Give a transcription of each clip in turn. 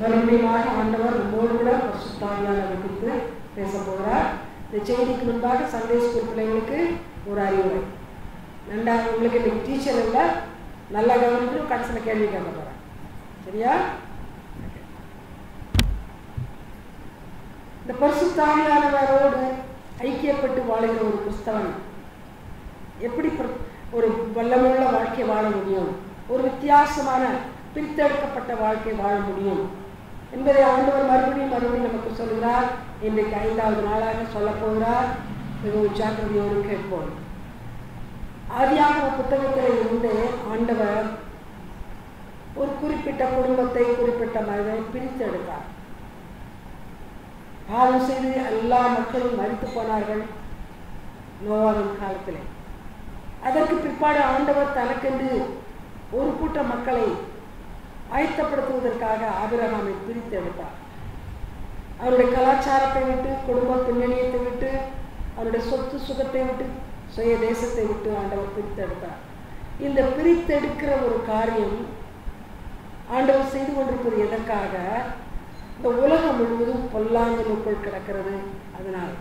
மறுபடியும் ஆண்டவர் நம்மோடு கூட பரிசுத்தாவியானவரை குறித்து பேச போகிறார். இந்த செய்திக்கு முன்பாக சண்டே ஸ்கூல் பிள்ளைங்களுக்கு ஒரு அறிவுரை. உங்களுக்கு இன்னைக்கு டீச்சர் இல்லை, நல்லா கவனித்து கடைசியில் கேள்வி கேட்க போகிறேன். சரியா? இந்த பரிசுத்தாவியானவரோடு ஐக்கியப்பட்டு வாழுகிற ஒரு கிறிஸ்தவன் எப்படி ஒரு வல்லமுள்ள வாழ்க்கை வாழ முடியும், ஒரு வித்தியாசமான பிரித்தெடுக்கப்பட்ட வாழ்க்கை வாழ முடியும் என்பதை ஆண்டவர் மறுபடியும் நமக்கு சொல்கிறார். இன்றைக்கு 5வது நாளாக சொல்ல போகிறார். மிகவும் ஜாக்கிரதையோடு கேட்போம். ஆதியாகம புத்தகத்தில் இருந்து ஆண்டவர் ஒரு குறிப்பிட்ட குடும்பத்தை, குறிப்பிட்ட மனிதனை பிரித்து எடுத்தார். பாவம் செய்து எல்லா மக்களும் மரித்து போனார்கள் நோவாவின் காலத்திலே. அதற்கு பிற்பாடு ஆண்டவர் தனக்கென்று ஒரு கூட்ட மக்களை ஆயத்தப்படுத்துவதற்காக ஆபிரகாமை பிரித்து எடுத்தார். அவருடைய கலாச்சாரத்தை விட்டு, குடும்ப பின்னணியத்தை விட்டு, அவருடைய சொத்து சுகத்தை விட்டு, சுய தேசத்தை விட்டு ஆண்டவர் பிரித்து எடுத்தார். இந்த பிரித்தெடுக்கிற ஒரு காரியம் ஆண்டவர் செய்து கொண்டிருப்பது எதற்காக? இந்த உலகம் முழுவதும் பொல்லாங்கலுக்குள் கிடக்கிறது. அதனால்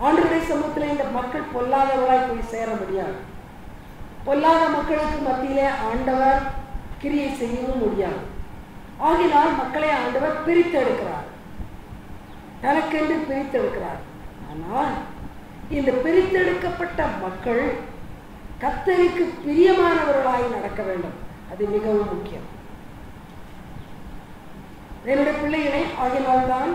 ஆண்டவருடைய சமூகத்தில் இந்த மக்கள் பொல்லாதவர்களாய் போய் சேர முடியாது. பொல்லாத மக்களுக்கு மத்தியிலே ஆண்டவர் கிரியை செய்யவும் முடியாது. ஆகினால் மக்களை ஆண்டவர் பிரித்தெடுக்கிறார், தனக்கென்று பிரித்தெடுக்கிறார். ஆனால் இந்த பிரித்தெடுக்கப்பட்ட மக்கள் கர்த்தருக்கு பிரியமானவர்களாய் நடக்க வேண்டும். அது மிகவும் முக்கியம். என்னுடைய பிள்ளைகளை ஆகினால்தான்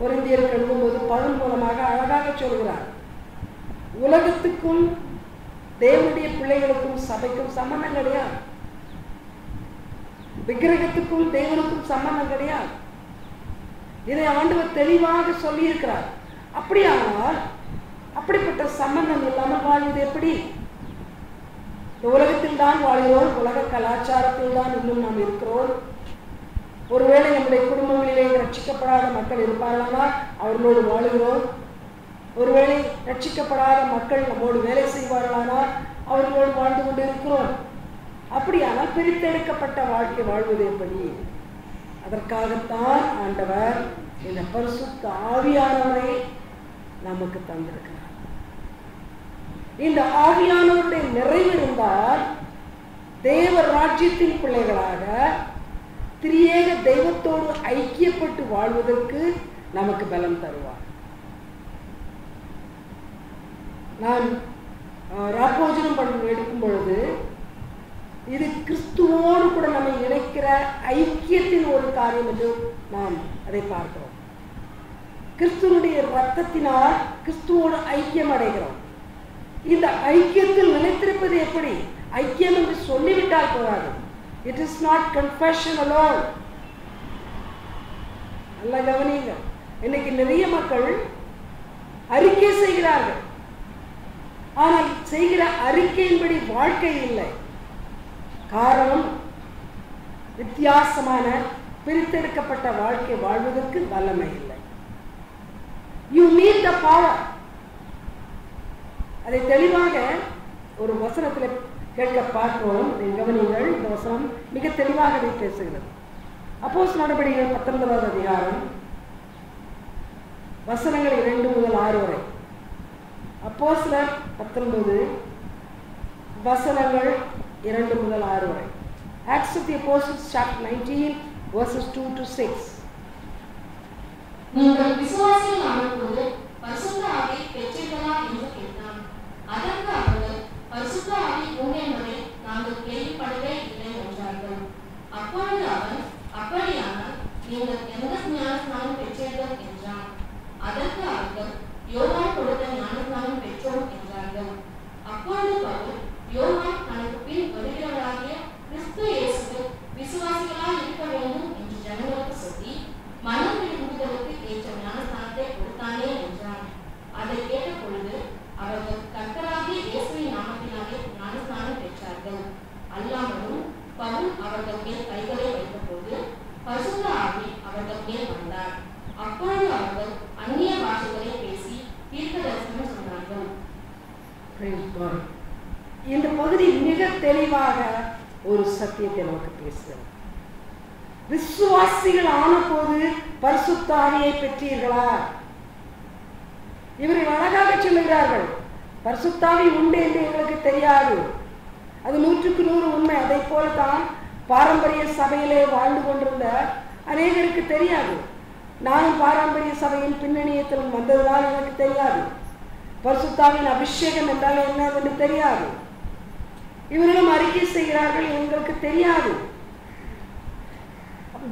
கொரிந்தியருக்கு எழுதும்போது பவுல் மூலமாக அழகாக சொல்கிறார், உலகத்துக்கும் தேவனுடைய பிள்ளைகளுக்கும் சபைக்கும் சம்பந்தம் கிடையாது, விக்கிரகத்துக்கும் தேவனுக்கும் சம்பந்தம் கிடையாது. இதை ஆண்டவர் தெளிவாக சொல்லி இருக்கிறார். அப்படியானால் அப்படிப்பட்ட சம்பந்தம் இல்லாமல் வாழ்வது எப்படி? இந்த உலகத்தில் தான் வாழ்கிறோம், உலக கலாச்சாரத்தில் தான் இன்னும் நாம் இருக்கிறோம். ஒருவேளை நம்முடைய குடும்பங்களிலே ரட்சிக்கப்படாத மக்கள் இருப்பார்களானால் அவர்களோடு வாழுகிறோம். ஒருவேளை ரட்சிக்கப்படாத மக்கள் நம்மோடு வேலை செய்வார்களானால் அவர்களோடு வாழ்ந்து கொண்டு இருக்கிறோம். அப்படியானால் பிரித்தெடுக்கப்பட்ட வாழ்க்கை வாழ்வது எப்படி? அதற்காகத்தான் ஆண்டவர் இந்த பரிசுத்த ஆவியானவரை நமக்கு தந்திருக்கிறார். இந்த ஆவியானவருடைய நிறைவு இருந்தால் தேவ ராஜ்யத்தின் பிள்ளைகளாக திரியேக தெய்வத்தோடு ஐக்கியப்பட்டு வாழ்வதற்கு நமக்கு பலம் தருவார். நான் ராப்போஜனம் எடுக்கும் பொழுது இது கிறிஸ்துவோடு கூட நம்மை இணைக்கிற ஐக்கியத்தின் ஒரு காரியம் என்று நாம் அதை பார்க்கிறோம். கிறிஸ்துவனுடைய இரத்தத்தினால் கிறிஸ்துவோடு ஐக்கியம் அடைகிறோம். இந்த ஐக்கியத்தில் நிலைத்திருப்பது எப்படி? ஐக்கியம் என்று சொல்லிவிட்டால் போராது. It is not confession alone. நல்ல கவனிங்க. இன்னைக்கு நிறைய மக்கள் அறிக்கை செய்கிறார்கள், ஆனால் செய்கிற அறிக்கையின்படி வாழ்க்கை இல்லை. காரணம், வித்தியாசமான பிரித்தெடுக்கப்பட்ட வாழ்க்கை வாழ்வதற்கு வல்லமை இல்லை. You need the power. அதை தெளிவாக ஒரு வசனத்தில் கேட்க பார்க்கிறோம். கவனிங்கள், இந்த வசனம் மிக தெளிவாக பேசுகிறது. அப்போஸ்தலர் நடபடிகள் 19வது அதிகாரம் வசனங்கள் 2 முதல் 6 வரை. அப்போஸ்தலர் 19 வசனங்கள் 2 முதல் 6 வரை. Acts of the Apostles chapter 19 verses 2 to 6. நீங்கள் விசுவாசிகள் ஆனபோது பரிசுத்த ஆவி பெற்றீர்களா என்று கேட்டான். அதற்கு அவர்கள், பரிசுத்த ஆவி உண்டு என்பதை நாங்கள் கேள்விப்படவே இல்லை என்றார்கள். அப்பொழுது அவன், அப்படியானால் நீங்கள் எந்த ஞானஸ்நானம் பெற்றீர்கள் என்றான். அதற்கு அவர்கள், யோவான் கொடுத்த ஞானஸ்நானம் பெற்றோம் என்றார்கள். அப்பொழுது பவுல், யோவான் தனக்கு பின் வருகிறவராகிய கிறிஸ்து இயேசுவில் விசுவாசிகளாய் இருக்க வேண்டும் என்று ஜனங்களுக்கு சொல்லி மனம் திரும்புதலுக்கு ஏற்ற ஞானஸ்நானத்தை கொடுத்தானே என்றான். அதை கேட்ட பொழுது அவர்கள் கர்த்தராகிய இயேசுவின் நாமத்தினாலே ஞானஸ்நானம் பெற்றார்கள். அல்லாமலும் பவுல் அவர்கள் மேல் கைகளை வைத்தபோது பரிசுத்த ஆவி அவர்கள் மேல் வந்தார். அப்பொழுது அவர்கள் அந்நிய பாஷைகளை பேசி தீர்க்கதரிசனம் சொன்னார்கள். இந்த பகுதி மிக தெளிவாக ஒரு சத்தியத்தை நமக்கு பேசுகிறது. விசுவாசிகள் ஆன போது பரிசுத்த ஆவியை பெற்றீர்களா? இவர்கள் அழகாக சொல்லுகிறார்கள், பரிசுத்த ஆவி உண்டு என்று எங்களுக்கு தெரியாது. அது 100க்கு 100 உண்மை. அதை போலதான் பாரம்பரிய சபையிலே வாழ்ந்து கொண்டிருந்த அநேகருக்கு தெரியாது. நானும் பாரம்பரிய சபையின் பின்னணியத்தில் வந்ததுதான் எனக்கு தெரியாது. பரிசுத்தாவின் அபிஷேகம் என்றால் என்ன என்று தெரியாது. இவர்களும் அறிக்கை செய்கிறார்கள், எங்களுக்கு தெரியாது.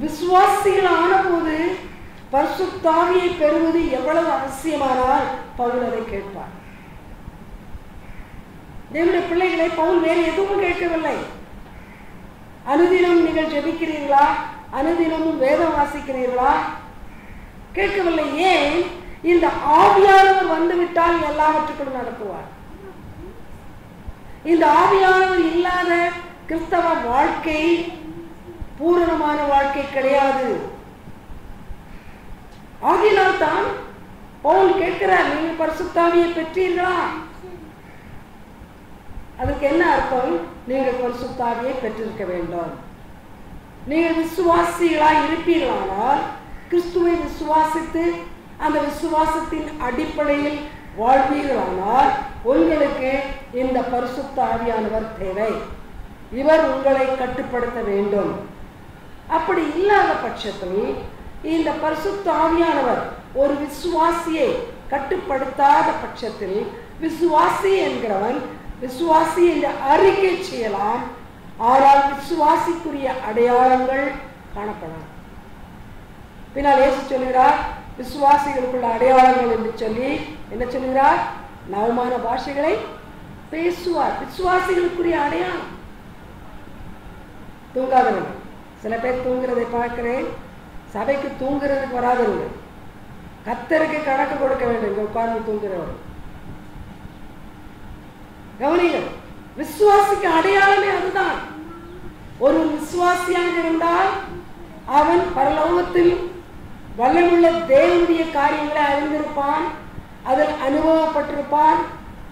விசுவாசிகள் ஆன போது பரிசுத்தாவியை பெறுவது எவ்வளவு அவசியமானால் பவுல் அதை கேட்பார். தேவனுடைய பிள்ளைகளை பவுல் வேறு எதுவும் கேட்கவில்லை. அனுதினம் நீங்கள் ஜெபிக்கிறீர்களா? அனுதினமும் வேதம் வாசிக்கிறீர்களா? கேட்கவில்லை. ஏன்? இந்த ஆவியானவர் வந்துவிட்டால் எல்லாவற்றுக்கும் நடத்துவார். இந்த ஆவியானவர் இல்லாத கிறிஸ்தவ வாழ்க்கை பூரணமான வாழ்க்கை கிடையாது. ஆகினால் தான் பவுல் கேட்கிறார், நீங்கள் பரிசுத்த ஆவியை பெற்றீர்களா? அதுக்கு என்ன அர்த்தம்? நீங்கள் பரிசுத்த ஆவியை பெற்றிருக்க வேண்டும். நீங்கள் விசுவாசிகளாய் இருப்பீர்களானால், கிறிஸ்துவை விசுவாசித்து அந்த விசுவாசத்தின் அடிப்படையில் வாழ்வீர்களானால் உங்களுக்கு இந்த பரிசுத்த ஆவியானவர் தேவை. இவர் உங்களை கட்டுப்படுத்த வேண்டும். அப்படி இல்லாத பட்சத்தில் இந்த பரிசுத்த ஆவியானவர் ஒரு விசுவாசியை கட்டுப்படுத்தாத பட்சத்தில் விசுவாசி என்கிறவன் விசுவாசி என்று அறிக்கை செய்யலாம், ஆனால் விசுவாசிக்குரிய அடையாளங்கள் காணப்படாது. பின்னால் இயேசு சொல்கிறார், விசுவாசிகளுக்குள்ள அடையாளங்கள் என்று சொல்லி என்ன சொல்கிறார்? நவமான பாஷைகளை பேசுவார். விசுவாசிகளுக்குரிய அடையாளம். தூங்காதவர்கள் சில பேர் தூங்குறதை பார்க்கிறேன். சபைக்கு தூங்குறதுக்கு வராதவங்க, கர்த்தருக்கு கணக்கு கொடுக்க வேண்டும். இங்க உட்கார்ந்து தூங்குறவர் கவனிகள். விசுவாசிக்கு அடையாளமே அதுதான். ஒரு விசுவாசியாக இருந்தால் அவன் பரலோகத்தில் வல்லமுள்ள தேவனுடைய காரியங்களை அறிந்திருப்பான், அதில் அனுபவப்பட்டிருப்பான்.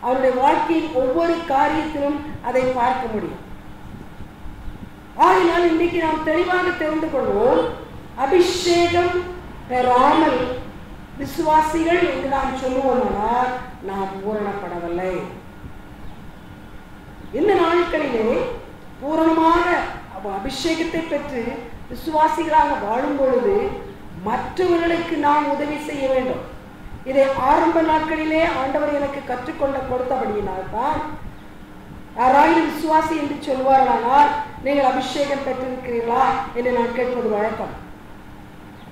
அவருடைய வாழ்க்கையின் ஒவ்வொரு காரியத்திலும் அதை பார்க்க முடியும். ஆகினால் இன்றைக்கு நாம் தெளிவாக தெரிந்து கொள்வோம், அபிஷேகம் பெறாமல் விசுவாசிகள் என்று நாம் சொல்லுவோமானால் நாம் பூரணப்படவில்லை. இந்த நாட்களிலே பூரணமாக அபிஷேகத்தை பெற்று விசுவாசிகளாக வாழும் பொழுது மற்றவர்களுக்கு நாம் உதவி செய்ய வேண்டும். இதை ஆரம்ப நாட்களிலே ஆண்டவர் எனக்கு கற்றுக்கொள்ள கொடுத்தபடியினால்தான் யாராயிரம் விசுவாசி என்று சொல்வார்களானால் நீங்கள் அபிஷேகம் பெற்றிருக்கிறீர்களா என்று நான் கேட்பது வழக்கம்.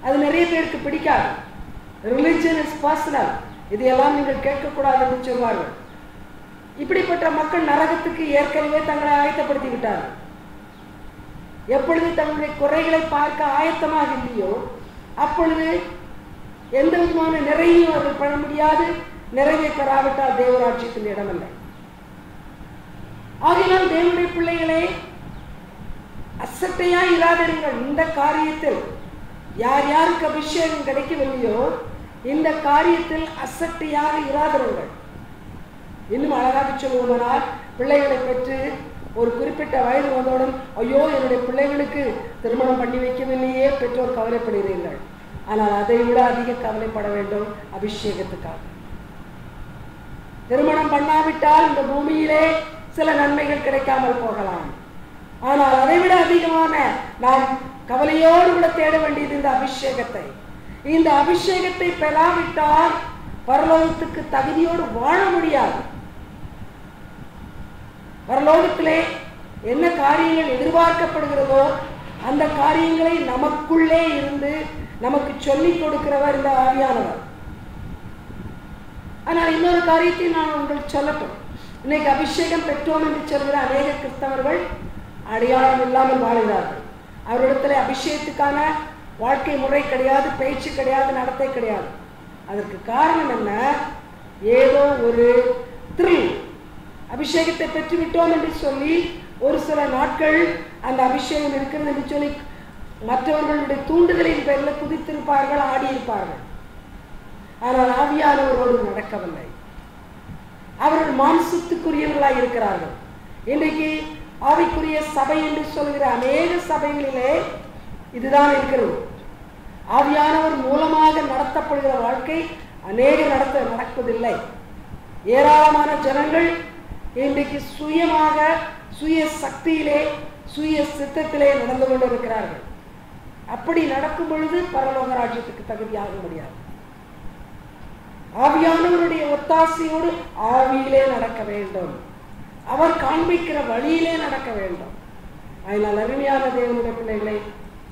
அது நிறைய பேருக்கு பிடிக்காது. ரிலிஜன் இஸ் பர்சனல், இதையெல்லாம் நீங்கள் கேட்கக்கூடாது என்று சொல்வார்கள். இப்படிப்பட்ட மக்கள் நரகத்துக்கு ஏற்கனவே தங்களை ஆயத்தப்படுத்தி விட்டார்கள். எப்பொழுது தங்களுடைய குறைகளை பார்க்க ஆயத்தமாக இல்லையோ அப்பொழுது எந்த விதமான நிறைவையும் அவர்கள் பெற முடியாது. நிறைவை பெறாவிட்டால் தேவராட்சியத்தில் இடமில்லை. ஆகினால் தேவனுடைய பிள்ளைகளே, அசட்டையாய் இராதீர்கள். இந்த காரியத்தில் யார் யாருக்கு அபிஷேகம் கிடைக்கவில்லையோ இந்த காரியத்தில் அசட்டையாக இராதீர்கள். இன்னும் அழகாக சொல்லுவோமானால், பிள்ளைகளை பெற்று ஒரு குறிப்பிட்ட வயது வந்தவுடன் ஐயோ என்னுடைய பிள்ளைகளுக்கு திருமணம் பண்ணி வைக்கவில்லையே பெற்றோர் கவலைப்படுகிறீர்கள். ஆனால் அதை விட அதிக கவலைப்பட வேண்டும் அபிஷேகத்துக்காக. திருமணம் பண்ணாவிட்டால் இந்த பூமியிலே சில நன்மைகள் கிடைக்காமல் போகலாம். ஆனால் அதை விட அதிகமான நாம் கவலையோடு கூட தேட வேண்டியது இந்த அபிஷேகத்தை. இந்த அபிஷேகத்தை பெறாவிட்டால் பரலோகத்துக்கு தகுதியோடு வாழ முடியாது. பரலோகத்திலே என்ன காரியங்கள் எதிர்பார்க்கப்படுகிறதோ அந்த காரியங்களை நமக்குள்ளே இருந்து நமக்கு சொல்லிக் கொடுக்கிறவர் இந்த ஆவியானவர். ஆனால் இன்னொரு காரியத்தை நான் உங்களுக்கு சொல்லட்டும். இன்னைக்கு அபிஷேகம் பெற்றோம் என்று சொல்கிற அநேக கிறிஸ்தவர்கள் அடையாளம் இல்லாமல் வாழ்கிறார்கள். அவரிடத்துல அபிஷேகத்துக்கான வாழ்க்கை முறை கிடையாது, பேச்சு கிடையாது, நடத்தை கிடையாது. அதற்கு காரணம் என்ன? ஏதோ ஒரு த்ரில், அபிஷேகத்தை பெற்றுவிட்டோம் என்று சொல்லி ஒரு சில நாட்கள் அந்த அபிஷேகம் இருக்கிறது என்று சொல்லி மற்றவர்களுடைய தூண்டுதலின் பேரில் குதித்திருப்பார்கள், ஆடியிருப்பார்கள். ஆனால் ஆவியானவரோடு நடக்கவில்லை. அவர்கள் மாம்சத்துக்குரியவர்களாக இருக்கிறார்கள். இன்றைக்கு ஆவிக்குரிய சபை என்று சொல்கிற அநேக சபைகளிலே இதுதான் இருக்கிறது. ஆவியானவர் மூலமாக நடத்தப்படுகிற வாழ்க்கை அநேக நடப்பதில்லை. ஏராளமான ஜனங்கள் இன்றைக்கு சுயமாக, சுய சக்தியிலே, சுய சித்தத்திலே நடந்து கொண்டிருக்கிறார்கள். அப்படி நடக்கும் பொழுது பரலோக ராஜ்யத்துக்கு தகுதியாக முடியாது. ஆவியானவருடைய ஒத்தாசையோடு ஆவியிலே நடக்க வேண்டும். அவர் காண்பிக்கிற வழியிலே நடக்க வேண்டும். அதனால் அருமையான தேவனுடைய பிள்ளைகளை,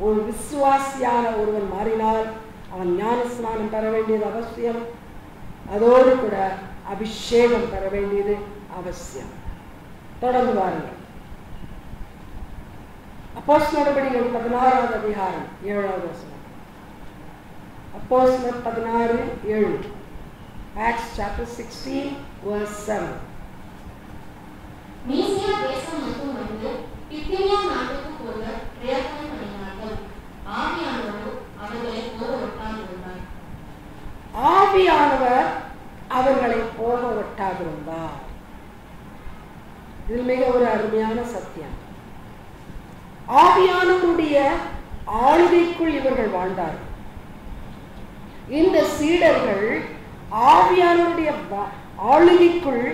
ஒரு விசுவாசியான ஒருவன் மாறினால் அவன் ஞான ஸ்நானம் பெற வேண்டியது அவசியம். அதோடு கூட அபிஷேகம் பெற வேண்டியது அவசியம். தொடர்ந்து வாருங்கள். அப்போஸ்தலர் நடபடிகள் 16வது அதிகாரம் 7வது வசனம். அப்போஸ்தலர் 16:7. Acts chapter 16 verse 7. மீசியா தேசம் மட்டும் வந்து பித்தினியா நாட்டுக்கு போக பிரயத்தனம் பண்ணினார்கள். ஆவியானவர் அவர்களை போக விட்டாதிருந்தார். ஆவியானவர் அவர்களை போக விட்டாதிருந்தார். இது மிக ஒரு அருமையான சத்தியம். ஆவியானவருடைய ஆளுகைக்குள் இவர்கள் வாழ்ந்தார்கள். இந்த சீடர்கள் ஆவியானவருடைய ஆளுகைக்குள்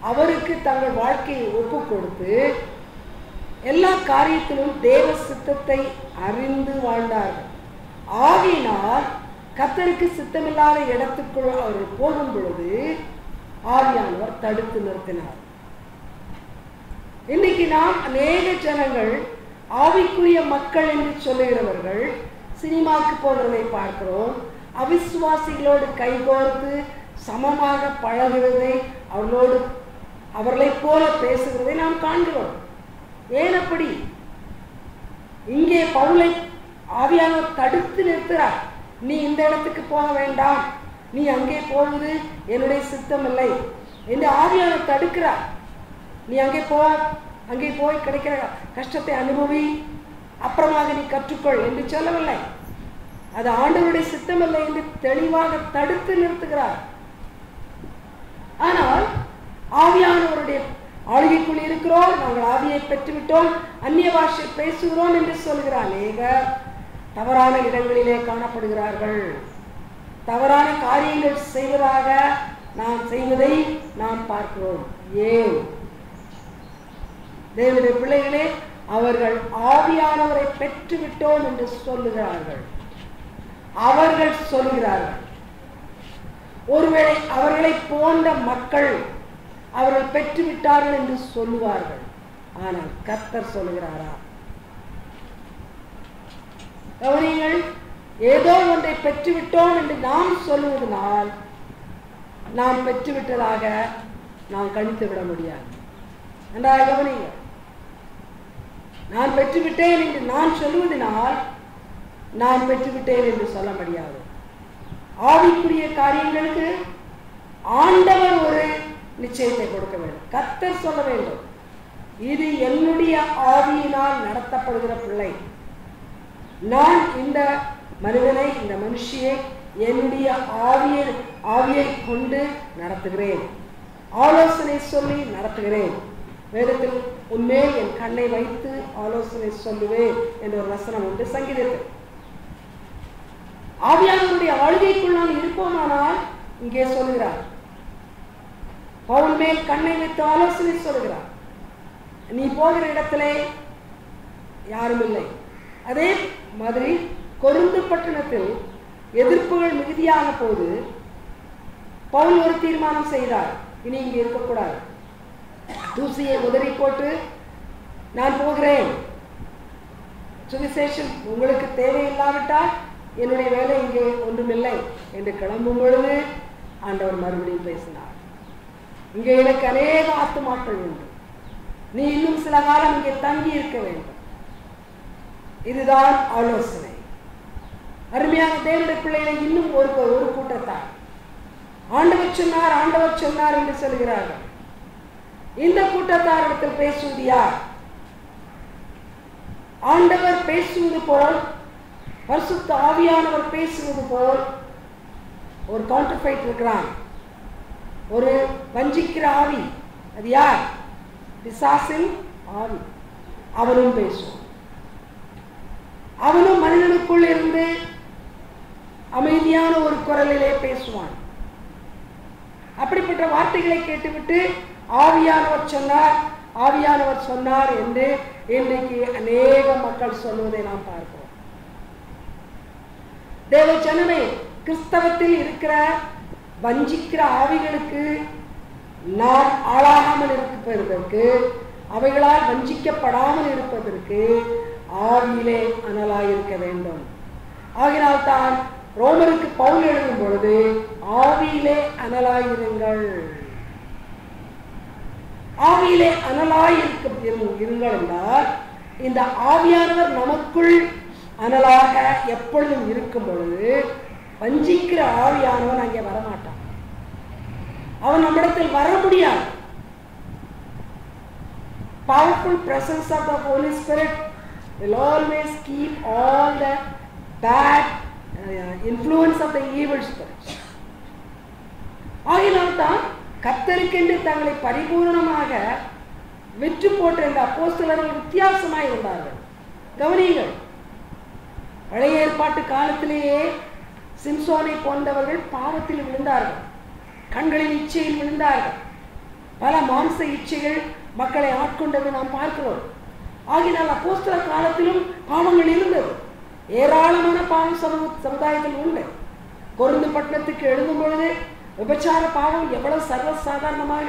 அவருக்கு தங்கள் வாழ்க்கையை ஒப்பு கொடுத்து எல்லா காரியத்திலும் தேவ சித்தத்தை அறிந்து வாழ்ந்தார்கள். ஆவியினால் கர்த்தருக்கு சித்தமில்லாத இடத்துக்குள் அவர்கள் போகும் பொழுது ஆவியானவர் தடுத்து நிறுத்தினார். இன்னைக்கு நாம் அநேக ஜனங்கள் ஆவிக்குரிய மக்கள் என்று சொல்லுகிறவர்கள் சினிமாவுக்கு போகிறதை பார்க்கிறோம். அவிசுவாசிகளோடு கைகோர்த்து சமமாக பழகுவதை, அவர்களைப் போல பேசுகிறதை நாம் காண்கிறோம். ஏன் அப்படி? இங்கே பவுலை ஆவியானவர் தடுத்து நிறுத்துகிறார். நீ இந்த இடத்துக்கு போக வேண்டாம், நீ அங்கே போவது என்னுடைய சித்தம் இல்லை என்று ஆவியானவர் தடுக்கிறார். நீ அங்கே போய் கிடைக்கிற கஷ்டத்தை அனுபவி, அப்புறமாக நீ கற்றுக்கொள் என்று சொல்லவில்லை. அது ஆண்டவருடைய சித்தம் இல்லை என்று தெளிவாக தடுத்து நிறுத்துகிறார். ஆனால் ஆவியானவருடைய ஆளுகைக்குள் இருக்கிறோம், நாங்கள் ஆவியை பெற்றுவிட்டோம், அந்நிய பாஷை பேசுகிறோம் என்று சொல்கிறார். அநேகர் தவறான இடங்களிலே காணப்படுகிறார்கள். தவறான காரியங்கள் செய்வதாக நாம் செய்வதை நாம் பார்க்கிறோம். ஏன்? தேவனுடைய பிள்ளைகளே, அவர்கள் ஆவியானவரை பெற்றுவிட்டோம் என்று சொல்லுகிறார்கள். அவர்கள் சொல்லுகிறார்கள். ஒருவேளை அவர்களை போன்ற மக்கள் அவர்கள் பெற்றுவிட்டார்கள் என்று சொல்லுவார்கள். ஆனால் கர்த்தர் சொல்லுகிறாரா? கவனிங்கள், ஏதோ ஒன்றை பெற்றுவிட்டோம் என்று நாம் சொல்லுவதனால் நாம் பெற்றுவிட்டதாக நாம் கணித்து விட முடியாது. நன்றாக கவனிங்கள். நான் பெற்றுவிட்டேன் என்று நான் சொல்லுவதனால் நான் பெற்றுவிட்டேன் என்று சொல்ல முடியாது. ஆவிக்குரிய காரியங்களுக்கு ஆண்டவர் ஒரு நிச்சயத்தை கொடுக்க வேண்டும். கர்த்தர் சொல்ல வேண்டும், இது என்னுடைய ஆவியினால் நடத்தப்படுகிற பிள்ளை. நான் இந்த மனிதனை, இந்த மனுஷியை என்னுடைய ஆவியை கொண்டு நடத்துகிறேன், ஆலோசனை சொல்லி நடத்துகிறேன். வேதத்தில் உன்மேல் என் கண்ணை வைத்து ஆலோசனை சொல்லுவேன் என்ற ஒரு வசனம் உண்டு சங்கீதத்தில். ஆவியானவருடைய ஆளுகைக்குள் நாம் இருப்போமானால் இங்கே சொல்கிறார், பவுல் மேல் கண்ணை வைத்து ஆலோசனை சொல்கிறார். நீ போகிற இடத்திலே யாரும் இல்லை. அதே மாதிரி கொரிந்து பட்டணத்தில் எதிர்ப்புகள் மிகுதியான போது பவுல் ஒரு தீர்மானம் செய்தார், இனி இங்கே இருக்கக்கூடாது, தூசியை உதறி போட்டு நான் போகிறேன், சுவிசேஷம் உங்களுக்கு தேவையில்லாவிட்டால் என்னுடைய வேலை இங்கே ஒன்றுமில்லை என்று கிளம்பும் பொழுது ஆண்டவர் மறுபடியும் பேசினார், இங்கே எனக்கு அநேக ஆத்துமாக்கள் உண்டு, நீ இன்னும் சில காலம் இங்கே தங்கி இருக்க வேண்டும். இதுதான் ஆலோசனை. அருமையான தேவனுடைய பிள்ளைகளை இன்னும் ஒரு கூட்டத்தார் ஆண்டவர் சொன்னார் என்று சொல்கிறார்கள். இந்த கூட்டத்தாரிடத்தில் பேசுவது யார்? ஆண்டவர் பேசுவது போல், பரிசுத்த ஆவியானவர் பேசுவது போல் ஒரு கவுண்டர்ஃபைட் இருக்கிறான், ஒரு வஞ்சிக்கிற ஆவி. அது யார்? பிசாசின் ஆவி. அவரும் பேசுவான். அவனும் மனிதனுக்குள் இருந்து அமைதியான ஒரு குரலிலே பேசுவான். அப்படிப்பட்ட வார்த்தைகளை கேட்டுவிட்டு ஆவியானவர் சொன்னார், ஆவியானவர் சொன்னார் என்று இன்றைக்கு அநேக மக்கள் சொல்வதை நாம் பார்க்கிறோம். தேவ ஜனமே, கிறிஸ்தவத்தில் இருக்கிற வஞ்சிக்கிற ஆவிகளுக்கு நாம் ஆளாகாமல் இருப்பதற்கு, அவைகளால் வஞ்சிக்கப்படாமல் இருப்பதற்கு ஆவியிலே அனலாயிருக்க வேண்டும். ஆகினால்தான் ரோமருக்கு பவுல் எழுதும் பொழுது ஆவியிலே அனலாயிருங்கள், ஆவியிலே அனலாயிருங்கள் என்றால், இந்த ஆவியானவர் நமக்குள் அனலாக எப்பொழுதும் இருக்கும் பொழுது வஞ்சிக்கிற ஆவியானவன் அங்கே வரமாட்டான். அவன் நம்மிடத்தில் வர முடியாது. Powerful presence of the Holy Spirit will always keep all the bad influence of the evil spirits. ஆகினால்தான் கர்த்தருக்கென்று தங்களை பரிபூர்ணமாக விற்று போட்ட இந்த அப்போஸ்தலர்கள் வித்தியாசமாய் இருந்தார்கள். கவனியுங்கள், பழைய ஏற்பாட்டு காலத்திலேயே சிம்சோனை போன்றவர்கள் பாவத்தில் விழுந்தார்கள், கண்களின் இச்சையில் விழுந்தார்கள், பல மாம்ச இச்சைகள் மக்களை ஆட்கொண்டது நாம் பார்க்கிறோம். ஆகினால் அப்போஸ்தலர் காலத்திலும் பாவங்கள் இருந்தது, ஏராளமான பாவம் சமுதாயத்தில் உண்டு. கொரிந்து பட்டணத்துக்கு எழுதும் பொழுது விபச்சார பாவம் எவ்வளவு சர்வசாதாரணமாக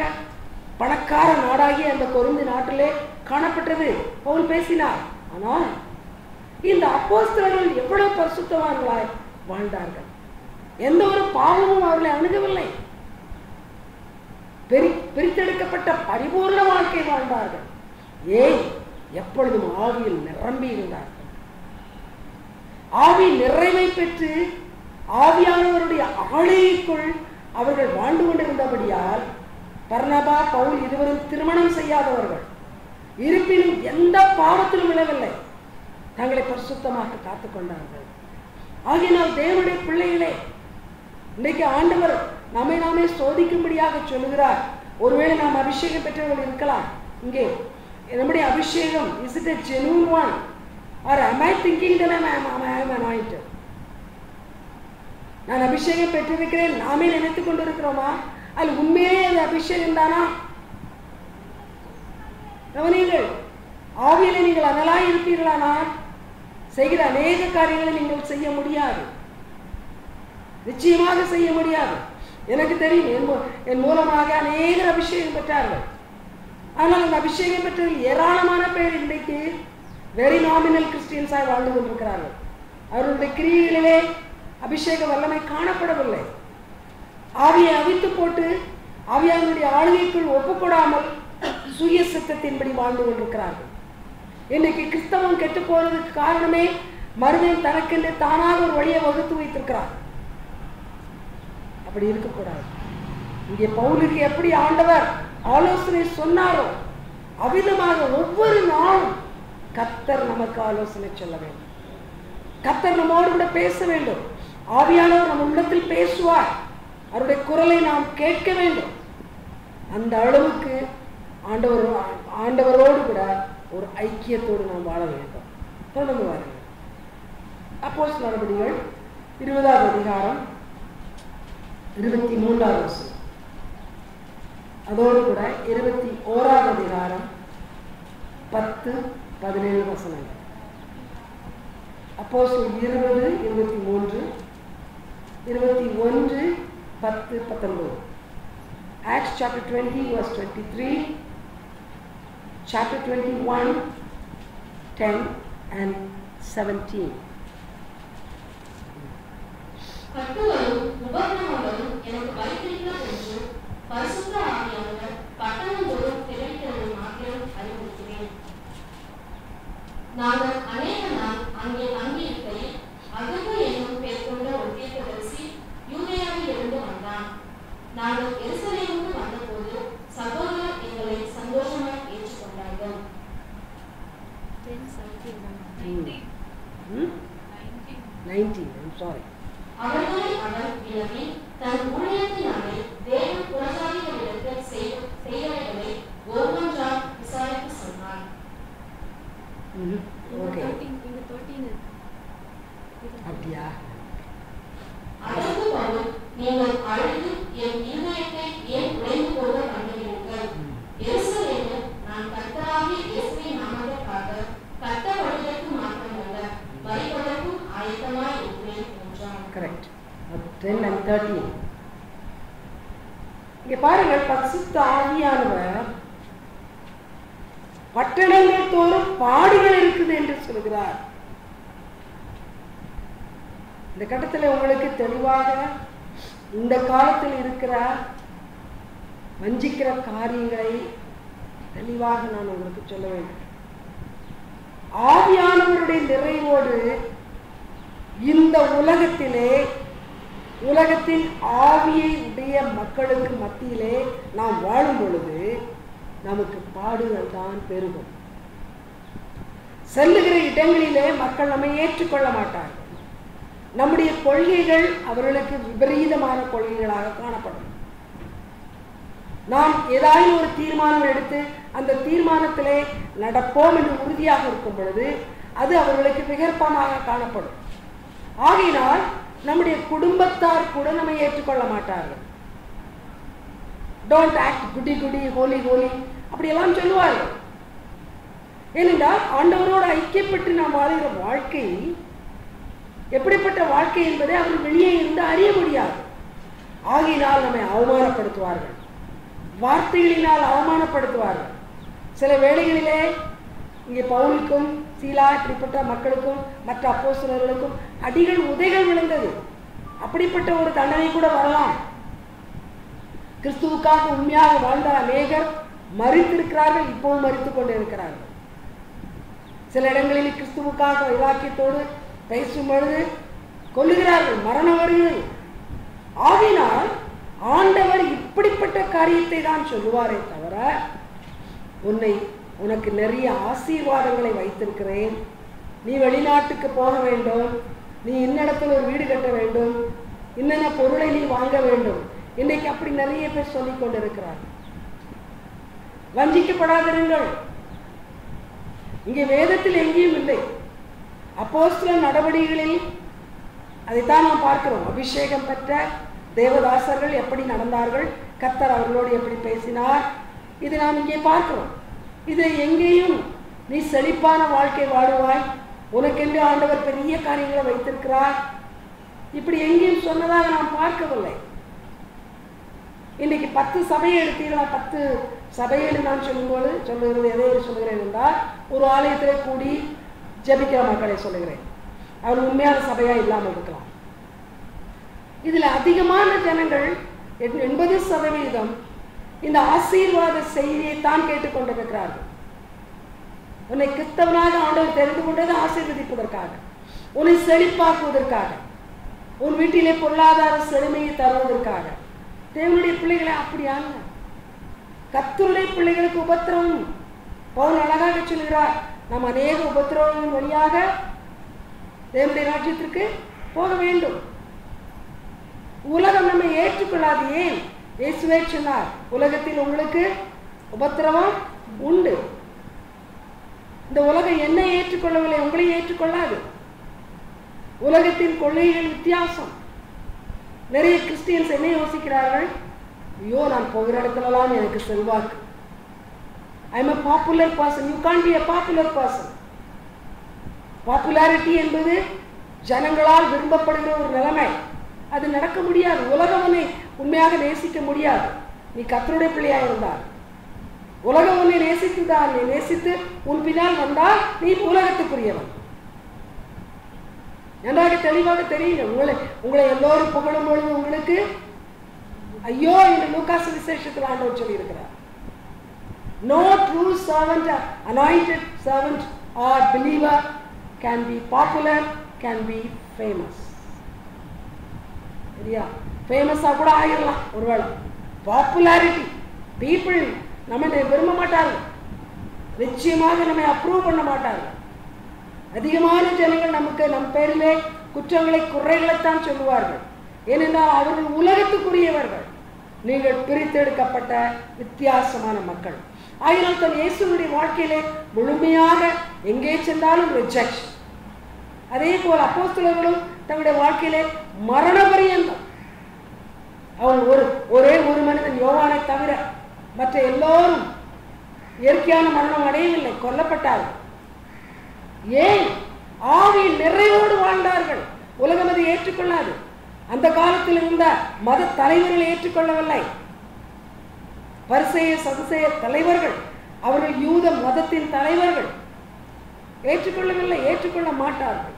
பணக்கார நாடாகிய அந்த கொரிந்து நாட்டிலே காணப்பட்டது பவுல் பேசினார். ஆனால் இந்த அப்போஸ்தலர்கள் எவ்வளவு பரிசுத்தவான்களாய் வாழ்ந்தார்கள். எந்த ஒரு பாவமும் அவர்களை அணுகவில்லை. பிரித்தெடுக்கப்பட்ட பரிபூர்ண வாழ்க்கை வாழ்ந்தார்கள். ஏன்? எப்பொழுதும் ஆவியில் நிரம்பி இருந்தார்கள். ஆவி நிறைவை பெற்று ஆவியானவருடைய ஆளுகைக்குள் அவர்கள் வாழ்ந்து கொண்டிருந்தபடியால் பர்னபா, பவுல் இருவரும் திருமணம் செய்யாதவர்கள், இருப்பினும் எந்த பாவத்திலும் விழவில்லை, தங்களை பரிசுத்தமாக காத்துக் கொண்டார்கள். ஆகினால் தேவனுடைய பிள்ளைகளே, இன்றைக்கு ஆண்டவர் நம்மை நாமே சோதிக்கும்படியாக சொல்லுகிறார். ஒருவேளை நாம் அபிஷேகம் பெற்றவர்கள் இருக்கலாம். இங்கே நம்முடைய அபிஷேகம், is it a genuine one or am I thinking that I am anointed? நான் அபிஷேகம் பெற்றிருக்கிறேன் நாமே நினைத்துக் கொண்டிருக்கிறோமா? அது உண்மையே அந்த அபிஷேகம் தானா? கவனியுங்கள், ஆவியிலே நீங்கள் அனலாய் இருப்பீர்களானால் செய்கிற அநேக காரியங்களை நீங்கள் செய்ய முடியாது, நிச்சயமாக செய்ய முடியாது. எனக்கு தெரியும், என் மூலமாக அநேகர் அபிஷேகம் பெற்றார்கள். ஆனால் அந்த அபிஷேகம் பெற்றதில் ஏராளமான பேர் இன்றைக்கு வெரி நாமினல் கிறிஸ்டியன்ஸாய் வாழ்ந்து கொண்டிருக்கிறார்கள். அவர்களுடைய கிரியைகளிலே அபிஷேக வல்லமை காணப்படவில்லை. ஆவியை அவித்து போட்டு ஆவியானுடைய ஆளுகைக்குள் ஒப்புக்கொடாமல் சுய சித்தத்தின்படி வாழ்ந்து கொண்டிருக்கிறார்கள். இன்றைக்கு கிறிஸ்தவம் கெட்டு போறதுக்கு காரணமே மனிதன் தனக்கென்று தானாக ஒரு வழியை வகுத்து வைத்திருக்கிறார். அப்படி இருக்கக்கூடாது. இங்கே பவுலுக்கு எப்படி ஆண்டவர் ஆலோசனை சொன்னாரோ அவ்விதமாக ஒவ்வொரு நாளும் கர்த்தர் நமக்கு ஆலோசனை சொல்ல வேண்டும். கர்த்தர் நம்மோடு கூட பேச வேண்டும். ஆவியானவர் நம்ம உள்ளத்தில் பேசுவார். அவருடைய குரலை நாம் கேட்க வேண்டும். அந்த அளவுக்கு ஆண்டவரோடு கூட ஒரு ஐக்கியத்தோடு நாம் வாழ வேண்டும். தொடர்ந்து வாருங்கள். அப்போஸ்தலர் நடபடிகள் 20ஆம் அதிகாரம் 23ஆம் வசனம், அதோடு கூட 21ஆம் அதிகாரம் 10-17 வசனங்கள். அப்போஸ்தலர் 20, 23, 21, 10, 19. Acts chapter 20 verse 23, chapter 21, 10 and 17. கட்டுகளும் உபகரணங்களும் எனக்கு வைத்திருக்கிற என்று பரிசுத்த ஆவியானவர் பட்டணந்தோறும் தெரிவிக்கிறது மாத்திரம் அறிவிக்கிறேன். நாங்கள் அநேக நாள் அங்கே தங்கியிருக்கையில் அகபு என்னும் பேர் கொண்ட ஒரு தீர்க்கதரிசி யூதேயாவில் இருந்து வந்தான். நாங்கள் எருசலேமுக்கு வந்தபோது சகோதரர் எங்களை சந்தோஷமாக ஏற்றுக்கொண்டார்கள். அவர்களை அவர் விலகி தன் ஊழியத்தினாலே தேவன் புறஜாதிகளிடத்தில் செய்தவைகளை ஒவ்வொன்றாக விசாரித்து சொன்னார். சரியா? அதற்கு பவுல், நீங்கள் அழுது என் இருதயத்தை ஏன் உடைந்து போக பண்ணுகிறீர்கள்? எருசலேமில் நான் கர்த்தராகிய இயேசுவின் நாமத்திற்காக கட்டப்படுவதற்கு மாத்திரமல்ல, மரிப்பதற்கும் ஆயத்தமாய் இருக்கிறேன் என்றான். கரெக்ட். 10 and 13. இங்க பாருங்கள், பரிசுத்த ஆவியானவர் பட்டணங்கள் தோறும் பாடுகள் இருக்குது என்று சொல்கிறார். இந்த கட்டத்தில் உங்களுக்கு தெளிவாக இந்த காலத்தில் இருக்கிற வஞ்சிக்கிற காரியங்களை தெளிவாக நான் உங்களுக்கு சொல்ல வேண்டும். ஆவியானவருடைய நிறைவோடு இந்த உலகத்தின் ஆவியை உடைய மக்களுக்கு மத்தியிலே நாம் வாழும் பொழுது நமக்கு பாடுகள் தான் பெருகும். செல்லுகிற இடங்களிலே மக்கள் நம்மை ஏற்றுக்கொள்ள மாட்டார்கள். நம்முடைய கொள்கைகள் அவர்களுக்கு விபரீதமான கொள்கைகளாக காணப்படும். நாம் ஏதாவது ஒரு தீர்மானம் எடுத்து அந்த தீர்மானத்திலே நடப்போம் என்று உறுதியாக இருக்கும் பொழுது அது அவர்களுக்கு விகற்பமாக காணப்படும். ஆகையினால் நம்முடைய குடும்பத்தார் கூட நம்மை ஏற்றுக்கொள்ள மாட்டார்கள். டோன்ட் ஆக்ட் குடி குடி, ஹோலி ஹோலி அப்படியெல்லாம் சொல்லுவார்கள். ஏனென்றால் ஆண்டவரோடு ஐக்கியப்பட்டு நாம் வாழ்கிற வாழ்க்கை எப்படிப்பட்ட வாழ்க்கை என்பதை அவர்கள் வெளியே இருந்து அறிய முடியாது. ஆகையினால் நம்மை அவமானப்படுத்துவார்கள், வார்த்தைகளினால் அவமானப்படுத்துவார்கள். சில வேளைகளிலே இங்கே பவுலுக்கும் சீலா இப்படிப்பட்ட மக்களுக்கும் மற்ற அப்போஸ்தலர்களுக்கும் அடிகள் உதைகள் விழுந்தது. அப்படிப்பட்ட ஒரு தண்டனை கூட வரலாம். கிறிஸ்துவுக்காக உண்மையாக வாழ்ந்த அநேகர் மரித்திருக்கிறார்கள், இப்பவும் மரித்துக் கொண்டு இருக்கிறார்கள். சில இடங்களில் கிறிஸ்துவுக்காக வைராக்கியத்தோடு பேசும் பொழுது கொல்லுகிறார்கள், மரணம் வருகிறது. ஆகினால் ஆண்டவர் இப்படிப்பட்ட காரியத்தை தான் சொல்லுவாரே தவிர உனக்கு நிறைய ஆசீர்வாதங்களை வைத்திருக்கிறேன், நீ வெளிநாட்டுக்கு போக வேண்டும், நீ இன்னிடத்தில் ஒரு வீடு கட்ட வேண்டும், இன்னென்ன பொருளை நீ வாங்க வேண்டும், இன்னைக்கு அப்படி நிறைய பேர் சொல்லிக் கொண்டிருக்கிறார். வஞ்சிக்கப்படாதிருங்கள். இங்கே வேதத்தில் எங்கேயும் இல்லை. அப்போஸ்தலர் நடவடிக்கைகளில் அதைத்தான் நாம் பார்க்கிறோம். அபிஷேகம் பெற்ற தேவதாசர்கள் எப்படி நடந்தார்கள், கர்த்தர் அவர்களோடு எப்படி பேசினார், இது நாம் இங்கே பார்க்கிறோம். இது எங்கேயும் நீ செழிப்பான வாழ்க்கை வாழுவாய், உனக்கென்று ஆண்டவர் பெரிய காரியங்களை வைத்திருக்கிறார், இப்படி எங்கேயும் சொன்னதாக நாம் பார்க்கவில்லை. இன்னைக்கு 10 சபையை எடுத்தீர்களா? 10 சபையில் நான் சொல்லுகிறது எதை சொல்லுகிறேன் என்றால், ஒரு ஆலயத்திலே கூடி ஜெபிக்கிற மக்களை சொல்லுகிறேன். அவர் உண்மையான சபையா இல்லாமல் இருக்கலாம். இதுல அதிகமான ஜனங்கள் 80% இந்த ஆசீர்வாத செய்தியை தான் கேட்டுக்கொண்டிருக்கிறார்கள். உன்னை கிறிஸ்தவனாக ஆண்டவர் தெரிந்து கொண்டது ஆசீர்வதிப்பதற்காக, உன்னை செழிப்பாக்குவதற்காக, உன் வீட்டிலே பொருளாதார செழுமையை தருவதற்காக. தேவனுடைய பிள்ளைகளை அப்படியான கர்த்தருடைய பிள்ளைகளுக்கு உபத்திரவம் பவுல் அழகாக சொல்கிறார். நாம் அநேக உபத்திரவங்களின் வழியாக தேவனுடைய ராஜ்யத்திற்கு போக வேண்டும். உலகம் நம்மை ஏற்றுக்கொள்ளாது. ஏன்? இயேசுவே சொன்னார், உலகத்தில் உங்களுக்கு உபத்திரவம் உண்டு. இந்த உலகம் என்னை ஏற்றுக்கொள்ளவில்லை, உங்களை ஏற்றுக்கொள்ளாது. உலகத்தின் கொள்கைகள் வித்தியாசம். நிறைய கிறிஸ்டியன்ஸ் என்ன யோசிக்கிறார்கள்? ஐயோ, நான் போகிற இடத்துலலாம் எனக்கு செல்வாக்கு. I am a popular person. You can't be a popular person. Popularity என்பது ஜனங்களால் விரும்பப்படுகிற ஒரு நிலைமை. அது நடக்க முடியாது. உலகம் உன்னை உண்மையாக நேசிக்க முடியாது. நீ கர்த்தருடைய பிள்ளையாக இருந்தால் உலகம் உன்னை நேசித்துதான், நீ நேசித்து உன் பின்னால் வந்தால் நீ உலகத்துக்குரியவன். நன்றாக தெளிவாக தெரியுங்க. உங்களை எல்லோரும் புகழும் பொழுது உங்களுக்கு ஐயோ என்று லூக்கா சுவிசேஷத்தில் ஆண்டவர் சொல்லி இருக்கிறார். No true servant, anointed servant or believer can be popular, can be famous. சரியா? ஃபேமஸாக கூட ஆகிடலாம் ஒருவேளை. பாப்புலாரிட்டி, பீப்புள் நம்ம விரும்ப மாட்டார்கள், நிச்சயமாக நம்மை அப்ரூவ் பண்ண மாட்டார்கள். அதிகமான ஜனங்கள் நமக்கு நம் பேரிலே குற்றங்களை குறைகளைத்தான் சொல்லுவார்கள். ஏனென்றால் அவர்கள் உலகத்துக்குரியவர்கள், நீங்கள் பிரித்தெடுக்கப்பட்ட வித்தியாசமான மக்கள். ஆகினால் தன் இயேசுடைய வாழ்க்கையிலே முழுமையாக எங்கே சென்றாலும் ரிஜெக்ஷன். அதே போல் அப்போஸ்தலர்களும் தங்களுடைய வாழ்க்கையிலே மரண பரியந்தம் ஒரே ஒரு மனிதன் யோவானை தவிர மற்ற எல்லோரும் இயற்கையான மரணம் அடையவில்லை, கொல்லப்பட்டார்கள். ஏன்? ஆவியில் நிறைவோடு வாழ்ந்தார்கள். உலகம் அதை ஏற்றுக்கொள்ளாது. அந்த காலத்தில் இருந்த மத தலைவர்கள் ஏற்றுக்கொள்ளவில்லை. பரிசேய சதுசேய தலைவர்கள், அவர்கள் யூத மதத்தின் தலைவர்கள் ஏற்றுக்கொள்ளவில்லை, ஏற்றுக்கொள்ள மாட்டார்கள்.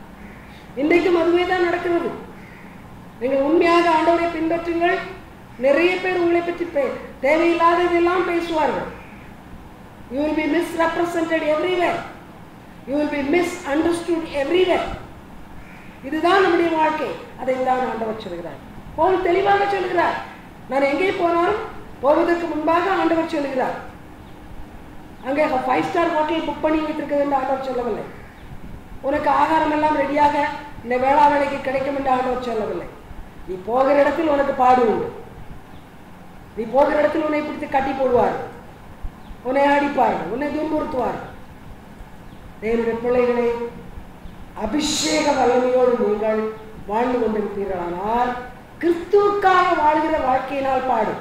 இன்றைக்கும் அதுவே தான் நடக்கிறது. நீங்கள் உண்மையாக ஆண்டவரை பின்பற்றுங்கள். நிறைய பேர் உங்களை பற்றி தேவையில்லாததெல்லாம் பேசுவார்கள். You will be misrepresented everywhere. You will be misunderstood everywhere. இதுதான் நம்முடைய வாழ்க்கை. அதைத்தான் ஆண்டவர் சொல்கிறார். பவுல் தெளிவாக சொல்கிறார். நான் எங்கே போனாலும் போவதற்கு முன்பாக ஆண்டவர் சொல்கிறார். அங்கே 5 ஸ்டார் ஹோட்டல் புக் பண்ணி வைத்திருக்கிறது என்று ஆண்டவர் சொல்லவில்லை. உனக்கு ஆகாரம் எல்லாம் ரெடியாக இந்த வேளா வேலைக்கு கிடைக்கும் என்று ஆண்டவர் சொல்லவில்லை. நீ போகிற இடத்தில் உனக்கு பாடு உண்டு. நீ போகிற இடத்தில் உன்னை பிடித்து கட்டி போடுவார்கள், உன்னை அடிப்பார்கள், உன்னை துன்புறுத்துவார்கள். தேவனுடைய பிள்ளைகளை, அபிஷேக வல்லமையோடு நீங்கள் வாழ்ந்து கொண்டிருப்பீர்களானால் கிறிஸ்துவுக்காக வாழ்கிற வாழ்க்கையினால் பாடு.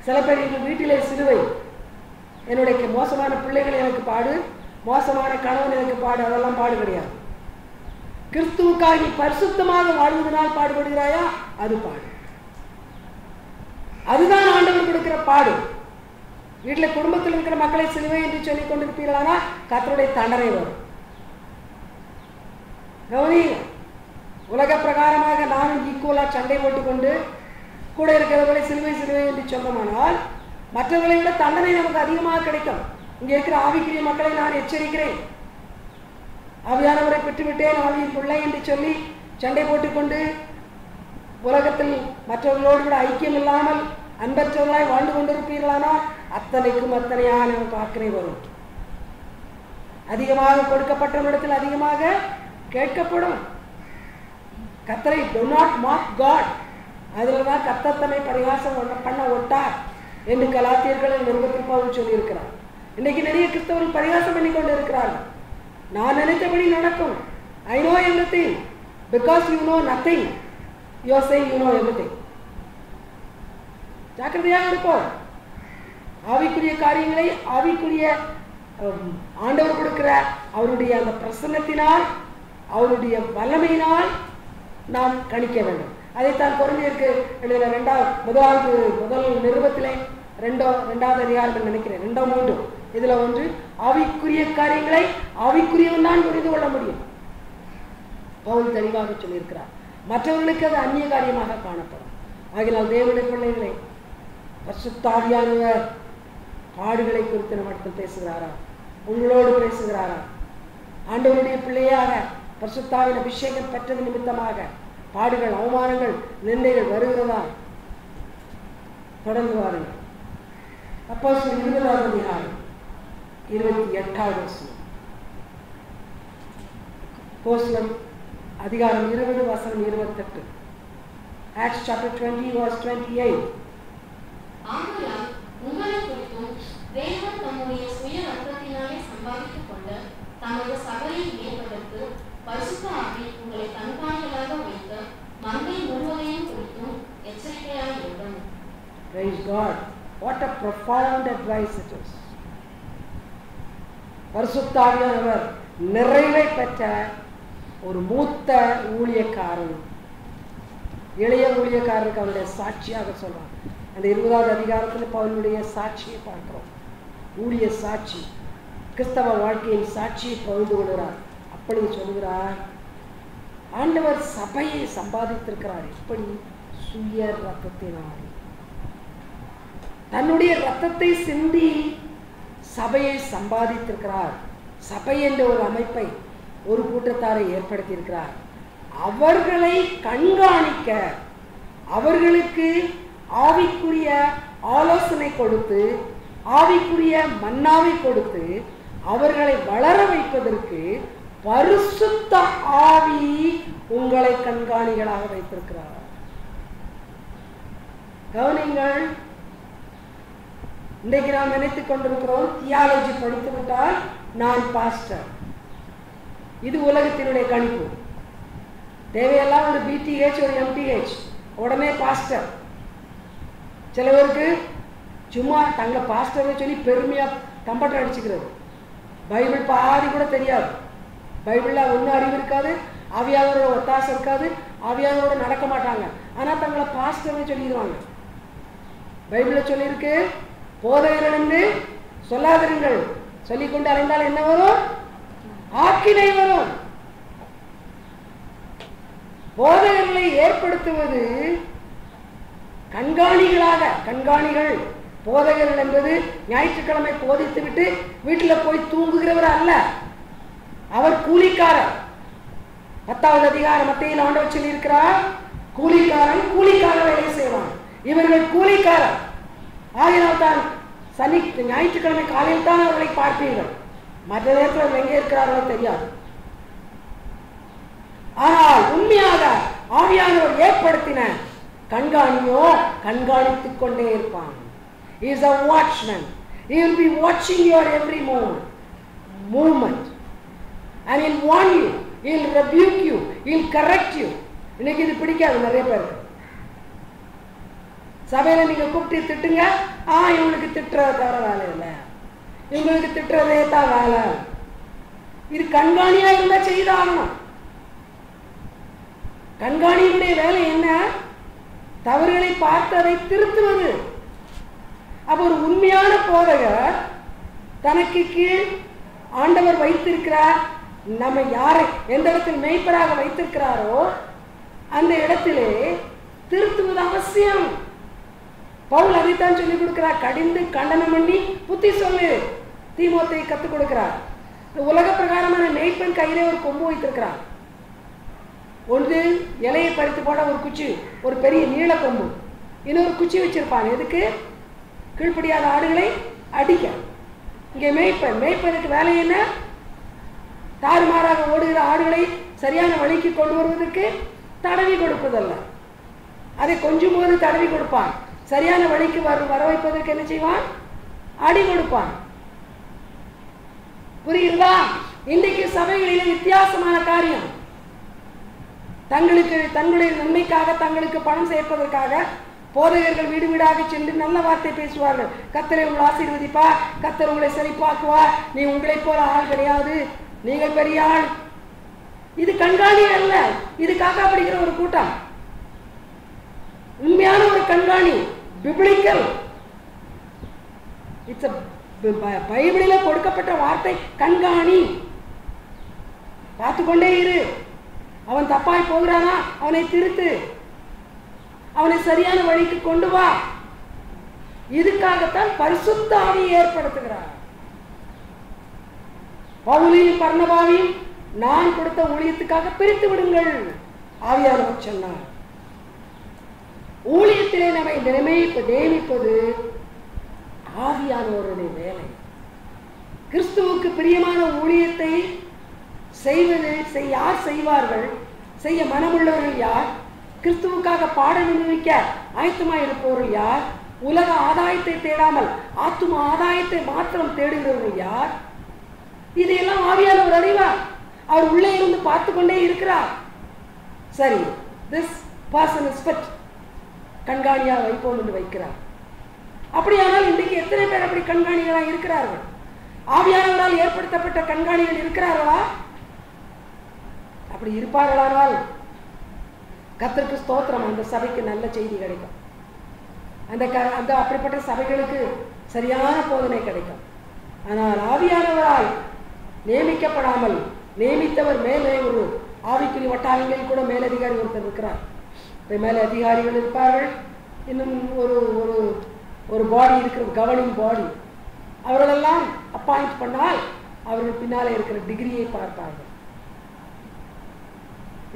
சில பேர் எங்கள் வீட்டிலே சிலுவை, என்னுடைய மோசமான பிள்ளைகள் எனக்கு பாடு, மோசமான கணவன் எனக்கு பாடு, அதெல்லாம் பாடு கிடையாது. கிறிஸ்துவுக்காக நீ பரிசுத்தமாக வாழ்வதனால் பாடுபடுகிறாயா, அது பாடு. அதுதான் ஆண்டவர் கொடுக்கிற பாடு. வீட்டில் குடும்பத்தில் இருக்கிற மக்களை சிலுவை என்று சொல்லிக் கொண்டிருப்பீர்களானா கர்த்தருடைய தண்டனை வரும். கவனிங்க, உலக பிரகாரமாக நானும் ஈக்குவலா சண்டை போட்டுக்கொண்டு கூட இருக்கிறவர்களை சிலுவை சிலுவை என்று சொன்னோமானால் மற்றவர்களை விட தண்டனை நமக்கு அதிகமாக கிடைக்கும். இங்கே இருக்கிற ஆவிக்குரிய மக்களை நான் எச்சரிக்கிறேன். ஆவியானவரை பெற்றுவிட்டேன், ஆவியின் பிள்ளை என்று சொல்லி சண்டை போட்டுக்கொண்டு உலகத்தில் மற்றவர்களோடு கூட ஐக்கியம் இல்லாமல் அன்பற்றவர்களாய் வாழ்ந்து கொண்டிருப்பீர்களானால் அத்தனைக்கும் அத்தனையாக நமக்கு ஆக்கினை வரும். அதிகமாக கொடுக்கப்பட்டவரிடத்தில் அதிகமாக கேட்கப்படும். கர்த்தரை do not mock God. அதில் தான் கர்த்தர் தம்மை பரிகாசம் பண்ண ஒட்டார் என்று கலாத்தியர்களின் நிருபத்தில் பவுல் சொல்லியிருக்கிறார். இன்னைக்கு நிறைய கிறிஸ்தவர்கள் பரிகாசம் பண்ணி கொண்டு இருக்கிறார்கள். நான் நினைத்தபடி நடக்கும். I know everything. Because you know nothing, you are saying you know everything. ஜாக்கிரதையாக இருப்போம். ஆவிக்குரிய காரியங்களை ஆவிக்குரிய ஆண்டவர் கொடுக்கிற அவருடைய அந்த பிரசன்னத்தினால், அவருடைய வல்லமையினால் நாம் கணிக்க வேண்டும். அதைத்தான் கொரிந்தியருக்கு எழுதின முதல் நிருபத்திலே ரெண்டாவது அதிகாரம் நினைக்கிறேன், 2-3 இதுல ஒன்று, ஆவிக்குரிய காரியங்களை ஆவிக்குரியவன் தான் புரிந்து கொள்ள முடியும். பவுல் தெளிவாக சொல்லியிருக்கிறார். மற்றவர்களுக்கு அது அந்நிய காரியமாக காணப்படும். ஆகினால் தேவனுடைய பிள்ளைகளை, பரிசுத்த ஆவியானவர் பாடுகளை குறித்து நம்மிடத்தில் பேசுகிறாரா? உங்களோடு பேசுகிறாரா? ஆண்டவருடைய பிள்ளையாக பரிசுத்த ஆவியின் அபிஷேகம் பெற்றது நிமித்தமாக பாடுகள், அவமானங்கள், நிந்தைகள் வருகிறதா? தொடர்ந்து வாருங்கள். அப்போஸ்தலர் 20ஆம் அதிகாரம் 28வது வசனம். அப்போஸ்தலர் அதிகாரம் 20 வசனம் 28. Acts chapter 20 verse 28. ஆகையால் உங்களை குறித்தும் தேவன் தம்முடைய சுய ரத்தத்தினாலே சம்பாதித்துக் கொண்ட தமது சபையை மேற்பதற்கு பரிசுத்த ஆவி உங்களை கண்காணிகளாக வைத்த மந்தை முழுவதையும் குறித்தும் எச்சரிக்கையாக இருக்கும். Praise God. What a profound advice it is. பரிசுத்த ஆவியானவர் நிறைவை பெற்ற ஒரு மூத்த ஊழியக்காரன், இளைய ஊழியக்காரருக்கு அவருடைய சாட்சியாக சொல்றான். அந்த 20வது அதிகாரத்தில் பவுலுடைய சாட்சியை பார்க்கிறோம். ஊழிய சாட்சி, கிறிஸ்தவ வாழ்க்கையின் சாட்சியை பகிர்ந்து கொள்கிறார். அப்படி சொல்கிறார், ஆண்டவர் சபையை சம்பாதித்திருக்கிறார். எப்படி? சுய ரத்தத்தினால். தன்னுடைய ரத்தத்தை சிந்தி சபையை சம்பாதித்திருக்கிறார். சபை என்ற ஒரு அமைப்பை, ஒரு கூட்டத்தாரை ஏற்படுத்தியிருக்கிறார். அவர்களை கண்காணிக்க, அவர்களுக்கு ஆவிக்குரிய ஆலோசனை கொடுத்து, ஆவிக்குரிய மன்னாவை கொடுத்து அவர்களை வளர வைப்பதற்கு பரிசுத்த ஆவி உங்களை கண்காணிகளாக வைத்திருக்கிறார். கவனிங்கள், இன்றைக்கு நாம் நினைத்துக் கொண்டிருக்கிறோம், தியாலஜி படித்து விட்டால் நான் பாஸ்டர். இது உலகத்தினுடைய கணிப்பு. தேவையெல்லாம் ஒரு பிடிஹெச் ஒரு எம்டிஹெச் உடனே பாஸ்டர். சில பேருக்கு சும்மா தங்களை பாஸ்டர்னு சொல்லி பெருமையாக கம்பட்டர் அடிச்சுக்கிறது. பைபிள் பாதி கூட தெரியாது, பைபிளில் ஒன்றும் அறிவு இருக்காது, ஆவியானவரோட ஒத்தாசை இருக்காது, ஆவியானவரோட நடக்க மாட்டாங்க, ஆனால் தங்களை பாஸ்டர்னு சொல்லிடுவாங்க. பைபிளில் சொல்லியிருக்கு, போதகர்கள் என்று சொல்லாதிருங்கள், சொல்லிக்கொண்டு அலைந்தால் என்ன வரும்? ஆக்கினை வரும். போதகர்களை ஏற்படுத்துவது கண்காணிகள். போதகர்கள் என்பது ஞாயிற்றுக்கிழமை போதித்து விட்டு வீட்டில் போய் தூங்குகிறவர் அல்ல, அவர் கூலிக்காரர். 10வது அதிகாரம் மத்தேயுவில் ஆண்டவர் சொல்லியிருக்கிறார், கூலிக்கார வேலை செய்வான். இவர்கள் கூலிக்காரர். ஆகினால் தான் ஞாயிற்றுக்கிழமை காலையில் தான் அவர்களை பார்ப்பீர்கள், மற்ற நேரத்தில் அவர் எங்கே இருக்கிறார்களோ தெரியாது. ஆனால் உண்மையாக ஆவியானவர் ஏற்படுத்தின கண்காணியோ கண்காணித்துக் கொண்டே இருப்பான். He is a watchman. He will be watching your every movement and he will warn you, he will rebuke you, he will correct you. இன்னைக்கு இது பிடிக்காது நிறைய பேருக்கு. சபையில நீங்க கூப்பிட்டு திட்டுங்க, இவங்களுக்கு திட்டுறத தவிர வேலை இல்லை, இவங்களுக்கு திட்டுறதே தான் வேலை. இது கண்காணியா இருந்தா செய்தாகணும். கண்காணியுடைய வேலை என்ன? தவறுகளை பார்த்து அதை திருத்துவது. அப்ப ஒரு உண்மையான போதகர் தனக்கு கீழ் ஆண்டவர் வைத்திருக்கிறார், நம்ம யாரை எந்த இடத்தில் மேய்ப்பராக வைத்திருக்கிறாரோ அந்த இடத்திலே திருத்துவது அவசியம். பவுல் அதைத்தான் சொல்லிக் கொடுக்கிறார், கடிந்து கண்டனம் பண்ணி புத்தி சொல்லு தீமோத்தேயுவை கத்துக் கொடுக்கிறார். உலக பிரகாரமான மேய்ப்பன் கையிலே ஒரு கொம்பு வைத்திருக்கிறார். ஒன்று இலையை பறித்து போட ஒரு குச்சி, ஒரு பெரிய நீள கொம்பு, இன்னொரு குச்சி வச்சிருப்பான். எதுக்கு? கீழ்ப்படியாத ஆடுகளை அடிக்க. இங்கே மேய்ப்பனுக்கு வேலை என்ன? தாறுமாறாக ஓடுகிற ஆடுகளை சரியான வழிக்கு கொண்டு வருவதற்கு தடவி கொடுப்பதல்ல, அதை கொஞ்சம் போது தடவி கொடுப்பான். சரியான வழிக்கு வர வைப்பதற்கு என்ன செய்வான்? அடி கொடுப்பான். புரியுதா? இன்றைக்கு சபைகளிலே வித்தியாசமான காரியம். தங்களுடைய நன்மைக்காக, தங்களுக்கு பணம் சேர்ப்பதற்காக போதகர்கள் வீடு வீடாக சென்று நல்ல வார்த்தை பேசுவார்கள். கர்த்தரை உங்களை ஆசீர்வதிப்பா, கர்த்தர் உங்களை செழிப்பாக்குவா, நீ உங்களை போல ஆள் கிடையாது, நீங்கள் பெரிய ஆள். இது கண்காணி அல்ல, இது காக்கா படிக்கிற ஒரு கூட்டம். உண்மையான ஒரு கண்காணி பிப்ளிக்கல். இட்ஸ் பைபிளில் கொடுக்கப்பட்ட வார்த்தை கண்காணி. பார்த்து கொண்டே இரு. அவன் தப்பாய் போகிறானா அவனை திருத்து, அவனை சரியான வழிக்கு கொண்டு வா. இதுக்காகத்தான் பரிசுத்த ஆவியை ஏற்படுத்துகிறார். பவுலையும் பர்னபாவையும் நான் கொடுத்த ஊழியத்துக்காக பிரித்து விடுங்கள் ஆவியானவர் சொன்னார். ஊழியத்திலே நம்மை நியமிப்பது ஆவியானவருடைய வேலை. கிறிஸ்துவுக்கு பிரியமான ஊழியத்தை யார் செய்வார்கள்? செய்ய மனமுள்ளவர்கள் யார்? கிறிஸ்துவுக்காக பாடம் நிரூபிக்க ஆயத்தமாய் இருப்பவர்கள் யார்? உலக ஆதாயத்தை தேடாமல் ஆத்தும ஆதாயத்தை மாத்திரம் தேடுகிறவர்கள் யார்? இதையெல்லாம் ஆவியானவர் அறிவார். அவர் உள்ளே இருந்து பார்த்து கொண்டே இருக்கிறார். சரி, திஸ் பர்சன் இஸ் ஃபிட், கண்காணியாக வைப்போம் என்று வைக்கிறார். அப்படியானால் இன்றைக்கு எத்தனை பேர் அப்படி கண்காணிகளாக இருக்கிறார்கள்? ஆவியானவரால் ஏற்படுத்தப்பட்ட கண்காணிகள் இருக்கிறார்களா? அப்படி இருப்பார்களானால் கர்த்தருக்கு ஸ்தோத்திரம், அந்த சபைக்கு நல்ல செய்தி கிடைக்கும். அந்த அப்படிப்பட்ட சபைகளுக்கு சரியான போதனை கிடைக்கும். ஆனால் ஆவியானவரால் நியமிக்கப்படாமல், நியமித்தவர் மேலே ஒரு ஆவிக்குறி வட்டாரங்களில் கூட மேலதிகாரி ஒருத்தர் இருக்கிறார். மேலே அதிகாரிகள் இருப்பார்கள், இன்னும் ஒரு பாடி இருக்கிற கவர்னிங் பாடி. அவர்களெல்லாம் அப்பாயிண்ட் பண்ணால் அவர்கள் பின்னாலே இருக்கிற டிகிரியை பார்ப்பார்கள்.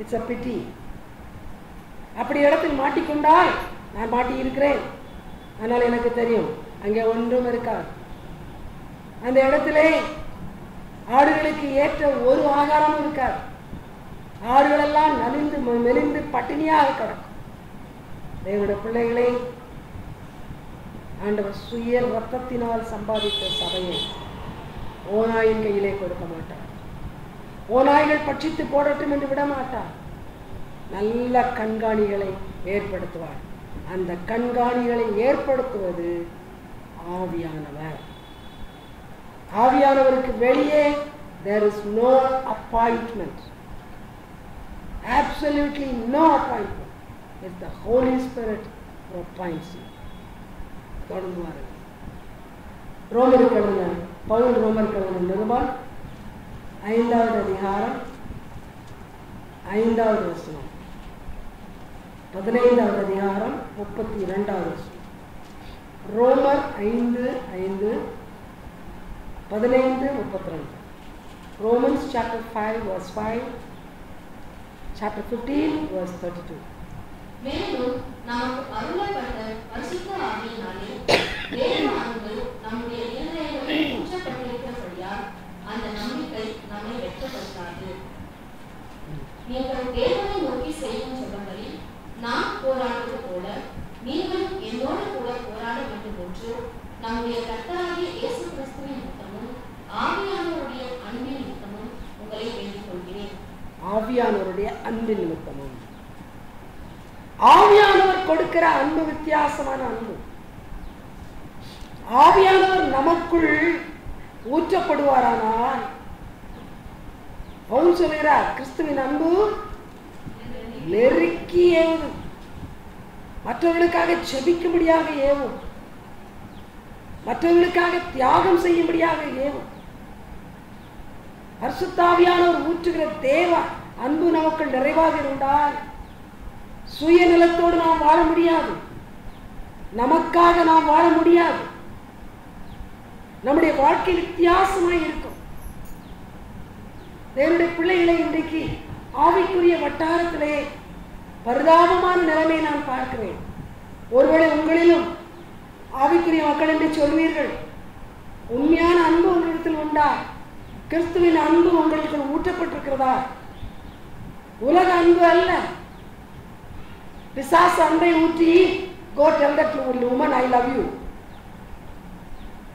இட்ஸ் அ பிட்டி. அப்படி இடத்தில் மாட்டிக்கொண்டால், நான் மாட்டி இருக்கிறேன், ஆனால் எனக்கு தெரியும் அங்கே ஒன்றும் இருக்காது. அந்த இடத்திலே ஆடுகளுக்கு ஏற்ற ஒரு ஆகாரமும் இருக்காது. ஆடுகளெல்லாம் நலிந்து மெலிந்து பட்டினியாக கிடக்கும். தேவனுடைய பிள்ளைகளை ஆண்டவர் சுய ரத்தத்தினால் சம்பாதித்த சபையை ஓநாயின் கையிலே கொடுக்க மாட்டார். ஓநாய்கள் பட்சித்து போடட்டும் என்று விட மாட்டார். நல்ல கண்காணிகளை ஏற்படுத்துவார். அந்த கண்காணிகளை ஏற்படுத்துவது ஆவியானவர். ஆவியானவருக்கு வெளியே there is no appointment, absolutely no appointment. It's the Holy Spirit who appoints you. தொடங்குவார்கள். ரோமருக்கு எழுதின பவுல் ரோமருக்கு எழுதின நிருபம் 5வது அதிகாரம் 5வது வசனம், 15வது அதிகாரம் 32வது வசனம். ரோமர் 5:5, 15:32. Romans chapter 5 verse 5, chapter 15 verse 32. மேலும் நமக்கு அருளப்பட்ட பரிசுத்த ஆவியினாலே தேவ அன்பு நம்முடைய இருதயங்களில் ஊற்றப்பட்டிருக்கிறபடியால் அந்த நம்பிக்கை நம்மை வெட்கப்படுத்தாது. நீங்கள் தேவனை நோக்கி செய்யும் ஜெபங்களில் நான் போராடுவது போல நீங்களும் என்னோடு கூட போராட வேண்டும் என்று நம்முடைய கர்த்தராகிய இயேசு கிறிஸ்துவின் நிமித்தமும் ஆவியானவருடைய அன்பின் நிமித்தமும் உங்களை வேண்டிக் கொள்கிறேன். ஆவியானவருடைய அன்பின் நிமித்தமும். ஆவியானவர் கொடுக்கிற அன்பு வித்தியாசமான அன்பு. ஆவியானவர் நமக்குள் ஊற்றப்படுவாரானால், பவுல் சொல்கிறார், கிறிஸ்துவின் அன்பு நெருக்கி ஏவுது, மற்றவர்களுக்காக செபிக்கும்படியாக ஏவும், மற்றவர்களுக்காக தியாகம் செய்யும்படியாக ஏவும். பரிசுத்த ஆவியானவர் ஊற்றுகிற தேவ அன்பு நமக்குள் நிறைவாக இருந்தால் சுயநலத்தோடு நாம் வாழ முடியாது, நமக்காக நாம் வாழ முடியாது. நம்முடைய வாழ்க்கை வித்தியாசமாய் இருக்கும். தேவனுடைய பிள்ளைகளை இன்றைக்கு ஆவிக்குரிய வட்டாரத்திலே பரிதாபமான நிலைமை நான் பார்க்கிறேன். ஒருவேளை உங்களிலும் ஆவிக்குரிய மக்கள் என்று சொல்வீர்கள். உண்மையான அன்பு உங்களிடத்தில் உண்டா? கிறிஸ்துவின் அன்பு உங்களுக்கு ஊற்றப்பட்டிருக்கிறதா? உலக அன்பு அல்ல. பிசாசு அன்பை ஊற்றி go tell that woman I love you.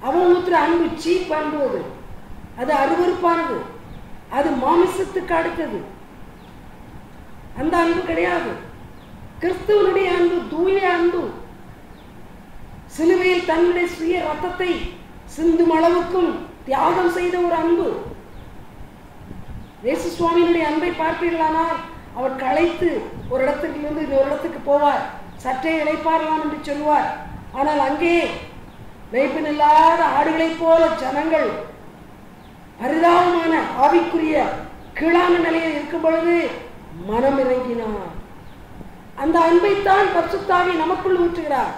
அவன் ஊற்றுற அன்பு சீப் அன்பு. அது அருவருப்பானது, அது மாமிசத்துக்கு அடுத்தது. அந்த அன்பு கிடையாது. கிறிஸ்துவனுடைய அன்பு தூய அன்பு. சிலுவையில் தன்னுடைய சுய ரத்தத்தை சிந்தும் அளவுக்கும் தியாகம் செய்த ஒரு அன்பு. இயேசு சுவாமியினுடைய அன்பை பார்ப்பீர்களானால் அவர் களைத்து ஒரு இடத்திலிருந்து இன்னொரு இடத்துக்கு போவார், சற்றே இளைப்பாறலாம் என்று சொல்வார். ஆனால் அங்கே மேய்ப்பன் இல்லாத ஆடுகளைப் போல ஜனங்கள் பரிதாபமான ஆவிக்குரிய கீழான நிலையில் இருக்கும் பொழுது மனம் இறங்கினார். அந்த அன்பைத்தான் பரிசுத்த ஆவி நமக்குள் ஊற்றுகிறார்.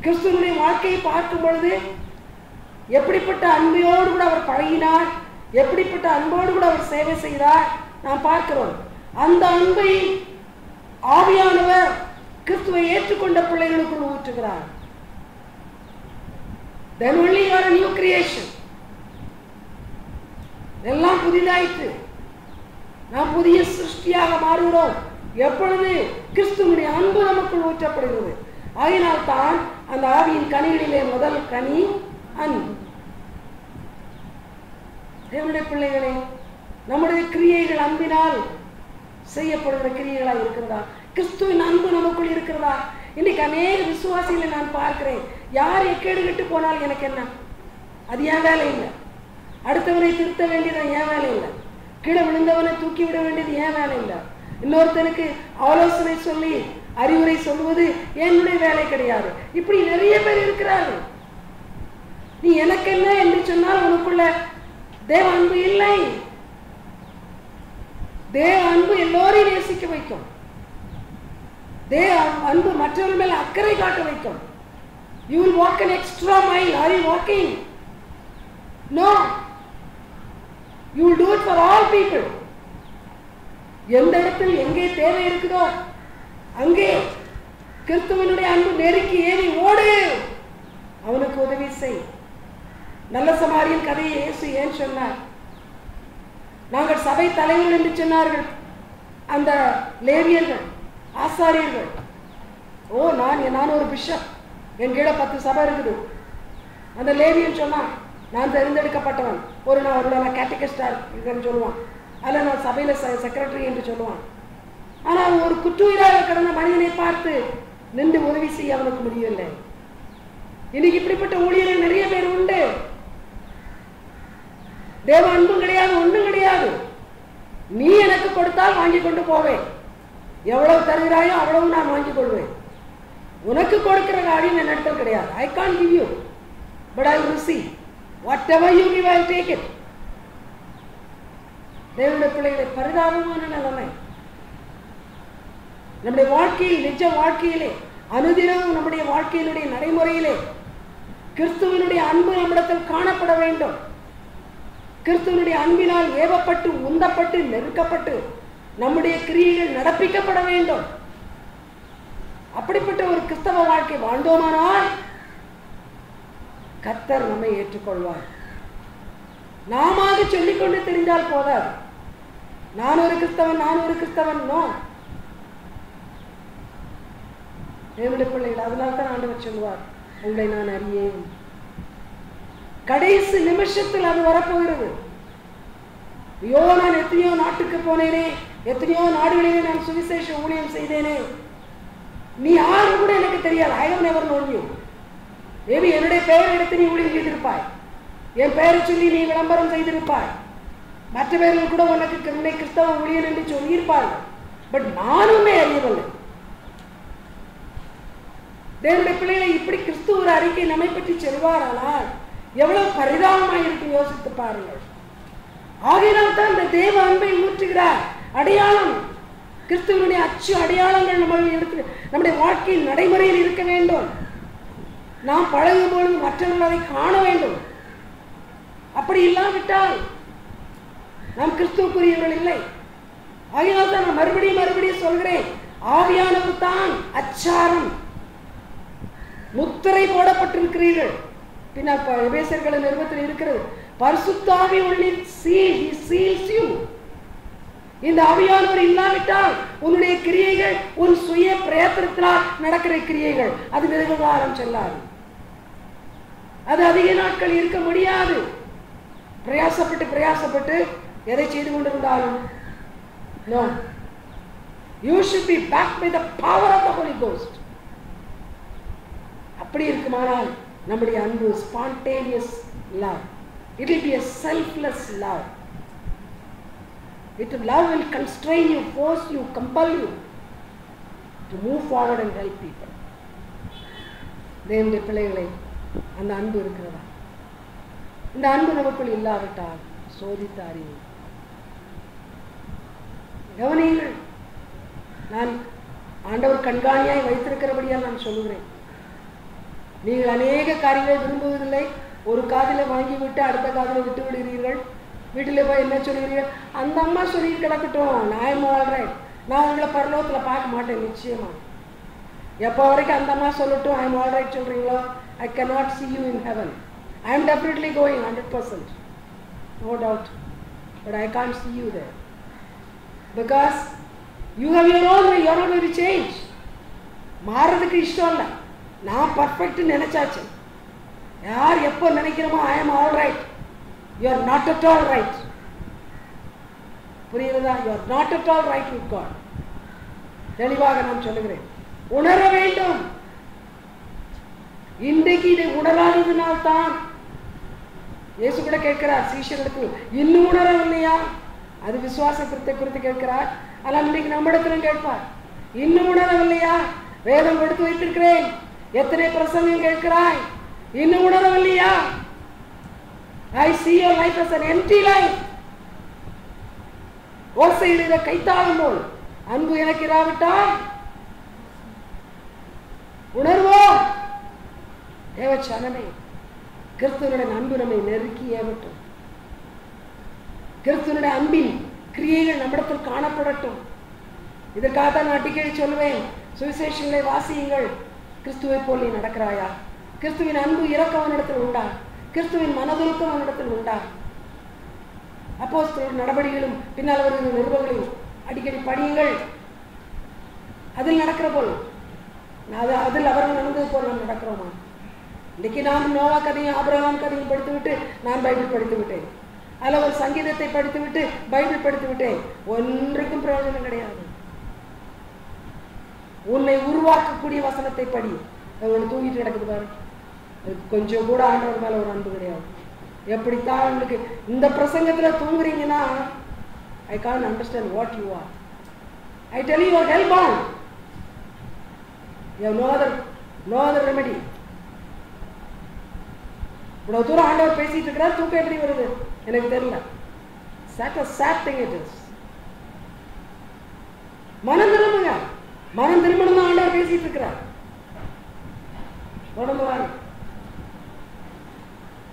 கிறிஸ்துவனுடைய வாழ்க்கையை பார்க்கும் பொழுது எப்படிப்பட்ட அன்பையோடு கூட அவர் பழகினார், எப்படிப்பட்ட அன்போடு கூட அவர் சேவை செய்தார் நாம் பார்க்கிறோம். அந்த அன்பை ஆவியானவர் கிறிஸ்துவை ஏற்றுக்கொண்ட பிள்ளைகளுக்குள் ஊற்றுகிறார். Then only you are a new creation. எல்லாம் புதிதாயிற்று, நாம் புதிய சிருஷ்டியாக மாறுகிறோம் எப்பொழுது கிறிஸ்துவனுடைய அன்பு நமக்குள் ஊற்றப்படுகிறது. ஆகினால் தான் அந்த ஆவியின் கனிகளிலே முதல் கனி அன்பு. தேவனுடைய பிள்ளைகளே, நம்முடைய கிரியைகள் அன்பினால் செய்யப்படுகிற கிரியைகளாக இருக்கிறதா? கிறிஸ்துவின் அன்பு நமக்குள் இருக்கிறதா? இன்னைக்கு அநேக விசுவாசிகளை நான் பார்க்கிறேன். யார் எக்கேடு கெட்டு போனால் எனக்கு என்ன, அது ஏன் வேலை இல்லை. அடுத்தவனை திருத்த வேண்டியது ஏன் வேலை இல்லை. கீழே விழுந்தவனை தூக்கி விட வேண்டியது ஏன் வேலை இல்லை. இன்னொருத்தனுக்கு ஆலோசனை சொல்லி அறிவுரை சொல்லுவது என்னுடைய வேலை கிடையாது. இப்படி நிறைய பேர் இருக்கிறார்கள். நீ எனக்கு என்ன என்று சொன்னால் உனக்குள்ள தேவ அன்பு இல்லை. தேவ அன்பு எல்லோரையும் நேசிக்க வைக்கும். தேவ அன்பு மற்றவர்கள் மேல் அக்கறை காட்ட வைக்கும். You will walk an extra mile. Are you walking? No. You will do it for all people. எந்த இடத்தில் எங்கே தேவை இருக்குதோ அங்கே கிறிஸ்துவனுடைய அன்பு நெருக்கி ஏறி ஓடு, அவனுக்கு உதவி செய். நல்ல சமாரியன் கதையை இயேசு ஏன் சொன்னார்? நாங்கள் சபை தலைவர்கள் என்று சொன்னார்கள் அந்த லேவியர்கள், ஆசாரியர்கள். ஓ, நான் ஒரு பிஷப், என் கீழே 10 சபை இருக்குது. அந்த லேவியன் சொன்னான், நான் தேர்ந்தெடுக்கப்பட்டவன், நான் கேட்டகிஸ்டா இருக்குன்னு சொல்லுவான். அதில் நான் சபையில் செக்ரட்டரி என்று சொல்லுவான். ஆனால் ஒரு குற்றுயிராக கிடந்த மனிதனை பார்த்து நின்று உதவி செய்ய அவனுக்கு முடியவில்லை. இன்னைக்கு இப்படிப்பட்ட ஊழியர்கள் நிறைய பேர் உண்டு. தேவ அன்பும் கிடையாது, ஒன்றும் கிடையாது. நீ எனக்கு கொடுத்தால் வாங்கி கொண்டு போவேன், எவ்வளவு தருகிறாயோ அவ்வளவு நான் வாங்கிக் கொள்வேன். உனக்கு கொடுக்கிற காரியம் என்னிடத்தில் கிடையாது. I can't give you, but I will receive. Whatever you give, I will take it. தேவனுடைய பிள்ளைகளை, பரிதாபமான நிலைமை. நம்முடைய வாழ்க்கையில், நிஜ வாழ்க்கையிலே, அனுதினமும் நம்முடைய வாழ்க்கையினுடைய நடைமுறையிலே கிறிஸ்துவனுடைய அன்பு நம்மிடத்தில் காணப்பட வேண்டும். கிறிஸ்துவனுடைய அன்பினால் ஏவப்பட்டு, உந்தப்பட்டு, நெருக்கப்பட்டு நம்முடைய கிரியைகள் நடப்பிக்கப்பட வேண்டும். அப்படிப்பட்ட ஒரு கிறிஸ்தவ வாழ்க்கை வாழ்ந்தோமானால் கர்த்தர் நம்மை ஏற்றுக்கொள்வார். நாம சொல்லிக்கொண்டு தெரிந்தால் போதாது. நான் ஒரு கிறிஸ்தவன், நான் ஒரு கிறிஸ்தவன். நோ, தேவனுடைய பிள்ளைகள், அதனால்தான் ஆண்டவர் சொல்லுவார், உங்களை நான் அறியேன். கடைசி நிமிஷத்தில் அது வரப்போகிறது. ஐயோ, நான் எத்தனையோ நாட்டுக்கு போனேனே, எத்தனையோ நாடுகளிலே நான் சுவிசேஷ ஊழியம் செய்தேனே, நீ யாரு கூட எனக்கு தெரியாது. I have never known you. Maybe என்னுடைய பெயரை எடுத்து நீ ஊழியம் செய்திருப்பாய், என் பெயரை சொல்லி நீ விளம்பரம் செய்திருப்பாய், மற்ற பேர்கள் கூட உனக்கு கிறிஸ்தவ ஊழியன் என்று சொல்லியிருப்பார்கள். பட் நானுமே அறியவில்லை. தேவனுடைய பிள்ளைகளை, இப்படி கிறிஸ்துவ ஒரு அறிக்கை நம்மை பற்றி செல்வாரானால் எவ்வளவு பரிதாபமாக இருக்கும் யோசித்து பாருங்கள். ஆகையினால் தான் இந்த தேவ அன்பை ஊற்றுகிறார். அடையாளம், கிறிஸ்துவனுடைய அச்சு அடையாளங்கள் நம்முடைய வாழ்க்கையில் நடைமுறையில் இருக்க வேண்டும். நாம் பழகும் பொழுது மற்றவர்கள் அதை காண வேண்டும். அப்படி இல்லாவிட்டால் நாம் கிறிஸ்துவுக்குரியவர்கள் இல்லை. ஆகையினால் தான் நான் மறுபடியும் சொல்கிறேன், ஆவியானவர் தான் அச்சாரம், முத்திரை போடப்பட்டிருக்கிறீர்கள். பின்னால் எபேசியர்கள் நிருபத்தில் இருக்கிறது, பரிசுத்த ஆவி only seals you. இந்த ஆவியானவர் இல்லாவிட்டால் உன்னுடைய கிரியைகள் ஒரு சுய பிரயத்தனத்தினால் நடக்கிற கிரியைகள், அது வெகு காலம் செல்லாது, அது அதிக நாட்கள் இருக்க முடியாது. பிரயாசப்பட்டு எதை செய்து கொண்டிருந்தாலும் no, you should be backed by the power of the Holy Ghost. அப்படி இருக்குமானால் நம்முடைய அன்பு spontaneous love, it will be a selfless love. Love will constrain you, force you, compel you to move forward and help people. தேவனுடைய பிள்ளைகளை, அந்த அன்பு இருக்கிறதா? இந்த அன்பு நமக்குள் இல்லாவிட்டால் சோதித்து அறிவு. கவனியுங்கள், நான் ஆண்டவர் கண்காணியாய் வைத்திருக்கிறபடியால் நான் சொல்லுகிறேன், நீங்கள் அநேக காரியங்களை விரும்புவதில்லை. ஒரு காதில் வாங்கிவிட்டு அடுத்த காதில் விட்டு விடுகிறீர்கள். வீட்டில் போய் என்ன சொல்லுகிறீர்கள்? அந்த அம்மா சொல்லி கிடக்கட்டும், நான் ஆல்ரைட், நான் உங்களை பரலோகத்தில் பார்க்க மாட்டேன் நிச்சயமா. எப்போ வரைக்கும் அந்த அம்மா சொல்லட்டும் ஐ எம் ஆல்ரைட் சொல்கிறீங்களோ, ஐ cannot see you in heaven. I am definitely going 100%, no doubt, but I can't see you there because you have your own way. You are not going to change. மாறதுக்கு இஷ்டம் இல்லை. நான் perfect நினைச்சாச்சு. யார் எப்போ நினைக்கிறோமோ I am all right, you are not at all right. புரியுறதா? You are not at all right with God. தெளிவாக நான் சொல்லுகிறேன், உணர வேண்டும். இன்றைக்கு இதை உணராததினால்தான் இயேசு கூட கேட்கிறார் சீஷர்களுக்கு, இன்னும் உணரவில்லையா? அது விசுவாசத்தை குறித்து கேட்கிறார். ஆனால் இன்றைக்கு நம்மிடத்திலும் கேட்பார், இன்னும் உணரவில்லையா? வேதம் கொடுத்து வைத்திருக்கிறேன், எத்தனை பிரசங்கம் கேட்கிறாய், இன்னும் உணரவில்லையா? I see your life as an empty life. ஓசையில் இதை கைத்தாளும் போல் அன்பு எனக்கு இராவிட்டால் உணர்வோம். தேவச்சனமே, கிறிஸ்துவனுடைய அன்பு நம்மை நெருக்கி ஏவட்டும். கிறிஸ்துவனுடைய அன்பின் கிரியைகள் நம்மிடத்தில் காணப்படட்டும். இதற்காக தான் நான் அடிக்கடி சொல்லுவேன், சுவிசேஷங்களை வாசியுங்கள். கிறிஸ்துவை போல் நீ நடக்கிறாயா? கிறிஸ்துவின் அன்பு இரக்கம் அவனிடத்தில் உண்டா? கிறிஸ்துவின் மனதுருக்கம் அவனிடத்தில் உண்டா? அப்போஸ்தலர் நடபடிகளும் பின்னால் வருகிற நிருபங்களையும் அடிக்கடி படியுங்கள். அதில் நடக்கிற போல், அதில் அவர்கள் நடந்தது போல் நாம் நடக்கிறோமா? இன்றைக்கு நான் நோவா கதையும் ஆபிரகாம் கதையும் படித்துவிட்டு நான் பைபிள் படித்து விட்டேன், அதில் ஒரு சங்கீதத்தை படித்துவிட்டு பைபிள் படித்து விட்டேன். ஒன்றுக்கும் பிரயோஜனம் கிடையாது. உன்னை உருவாக்கக்கூடிய வசனத்தை படி. ஒன்று தூங்கிட்டு கிடக்குது பாரு, கொஞ்சம் கூட ஆண்டவர் மேல ஒரு அன்பு கிடையாது. எப்படித்தான் உங்களுக்கு இந்த பிரசங்கத்துல தூங்குறீங்கன்னா, I can't understand what you are. I tell you, you are hellbound. You have no other remedy. இவ்வளவு தூரம் ஆண்டவர் பேசிட்டு இருக்கிறார், தூக்கம் எப்படி வருது எனக்கு தெரியல. sad thing it is. மனம் திரும்புங்க, மனம் திரும்பணும் தான் ஆண்டவர் பேசிட்டு இருக்கிறார். தொடர்ந்து வாங்க.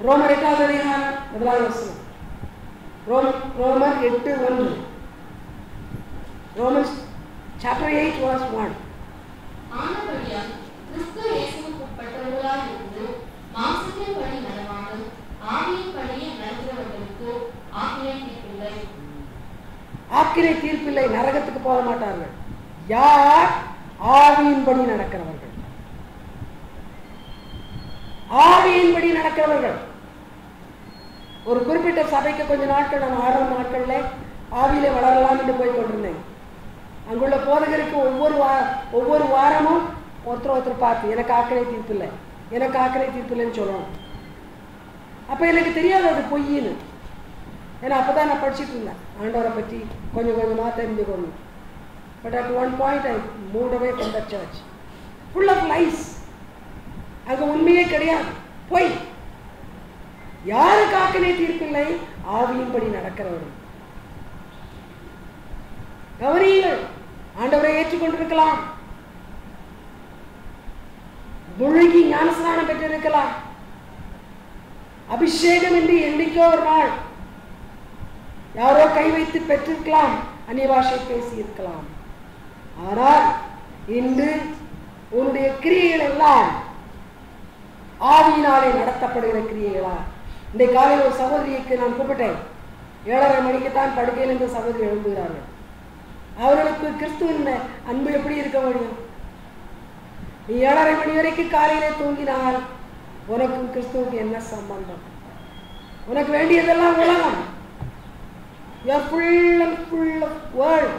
ரோமர் 8வது அதிகாரம் 1வது வசனம். ரோமர் 8:1. Romans chapter 8 verse 1. ஆனபடியால் கிறிஸ்து இயேசுவுக்கு உட்பட்டவர்களாய் இருந்து மாம்சத்தின்படி நடவாமல் ஆவியின்படியே நடக்கிறவர்களுக்கு ஆக்கினை தீர்ப்பில்லை. ஆக்கினை தீர்ப்பில்லை. நரகத்துக்கு போக மாட்டார்கள். யார்? ஆவியின்படி நடக்கிறவர்கள். ஆவியின்படி நடக்கிறவர்கள். ஒரு குறிப்பிட்ட சபைக்கு கொஞ்ச நாட்கள் நான் ஆரம்ப நாட்கள்ல ஆவியில வளரலாம் என்று போய் கொண்டிருந்தேன். அங்குள்ள போதகருக்கு ஒவ்வொரு வாரமும் ஒருத்தர் பார்த்து எனக்கு ஆக்கினை தீர்ப்பு இல்லை, எனக்கு ஆக்கினை தீர்ப்பு இல்லைன்னு சொல்லணும். அப்ப எனக்கு தெரியாது அது பொய்ன்னு. ஏன்னா அப்பதான் நான் படிச்சுட்டு இருந்தேன் ஆண்டவரை பற்றி கொஞ்சம் கொஞ்சமா தெரிஞ்சுக்கணும். But at one point I moved away from that church. Full of lies. அங்க உண்மையே கிடையாது, பொய். யாருக்கு ஆக்கினை தீர்ப்பில்லை? ஆவியின்படி நடக்கிறவர்கள். கவனியுங்கள், ஆண்டவரை ஏற்றுக்கொண்டிருக்கலாம், முழுகி ஞானஸ்நானம் பெற்றிருக்கலாம், அபிஷேகம் என்று என்றைக்கோ ஒரு நாள் யாரோ கை வைத்து பெற்றிருக்கலாம், அந்நிய பாஷை பேசி இருக்கலாம். ஆனால் இன்று உன்னுடைய கிரியைகள் எல்லாம் ஆவியினாலே நடத்தப்படுகிற கிரியைகளா? இந்த காலையில் ஒரு சகோதரிக்கு நான் கூப்பிட்டேன். 7:30 மணிக்குத்தான் படுக்கையில் இருந்து சகோதரி எழும்புகிறார்கள். அவர்களுக்கு கிறிஸ்துவின் அன்பு எப்படி இருக்க முடியும்? நீ 7:30 மணி வரைக்கும் காலையிலே தூங்கினால் உனக்கும் கிறிஸ்துவுக்கு என்ன சம்பந்தம்? உனக்கு வேண்டியதெல்லாம் உலகம். You are full of world.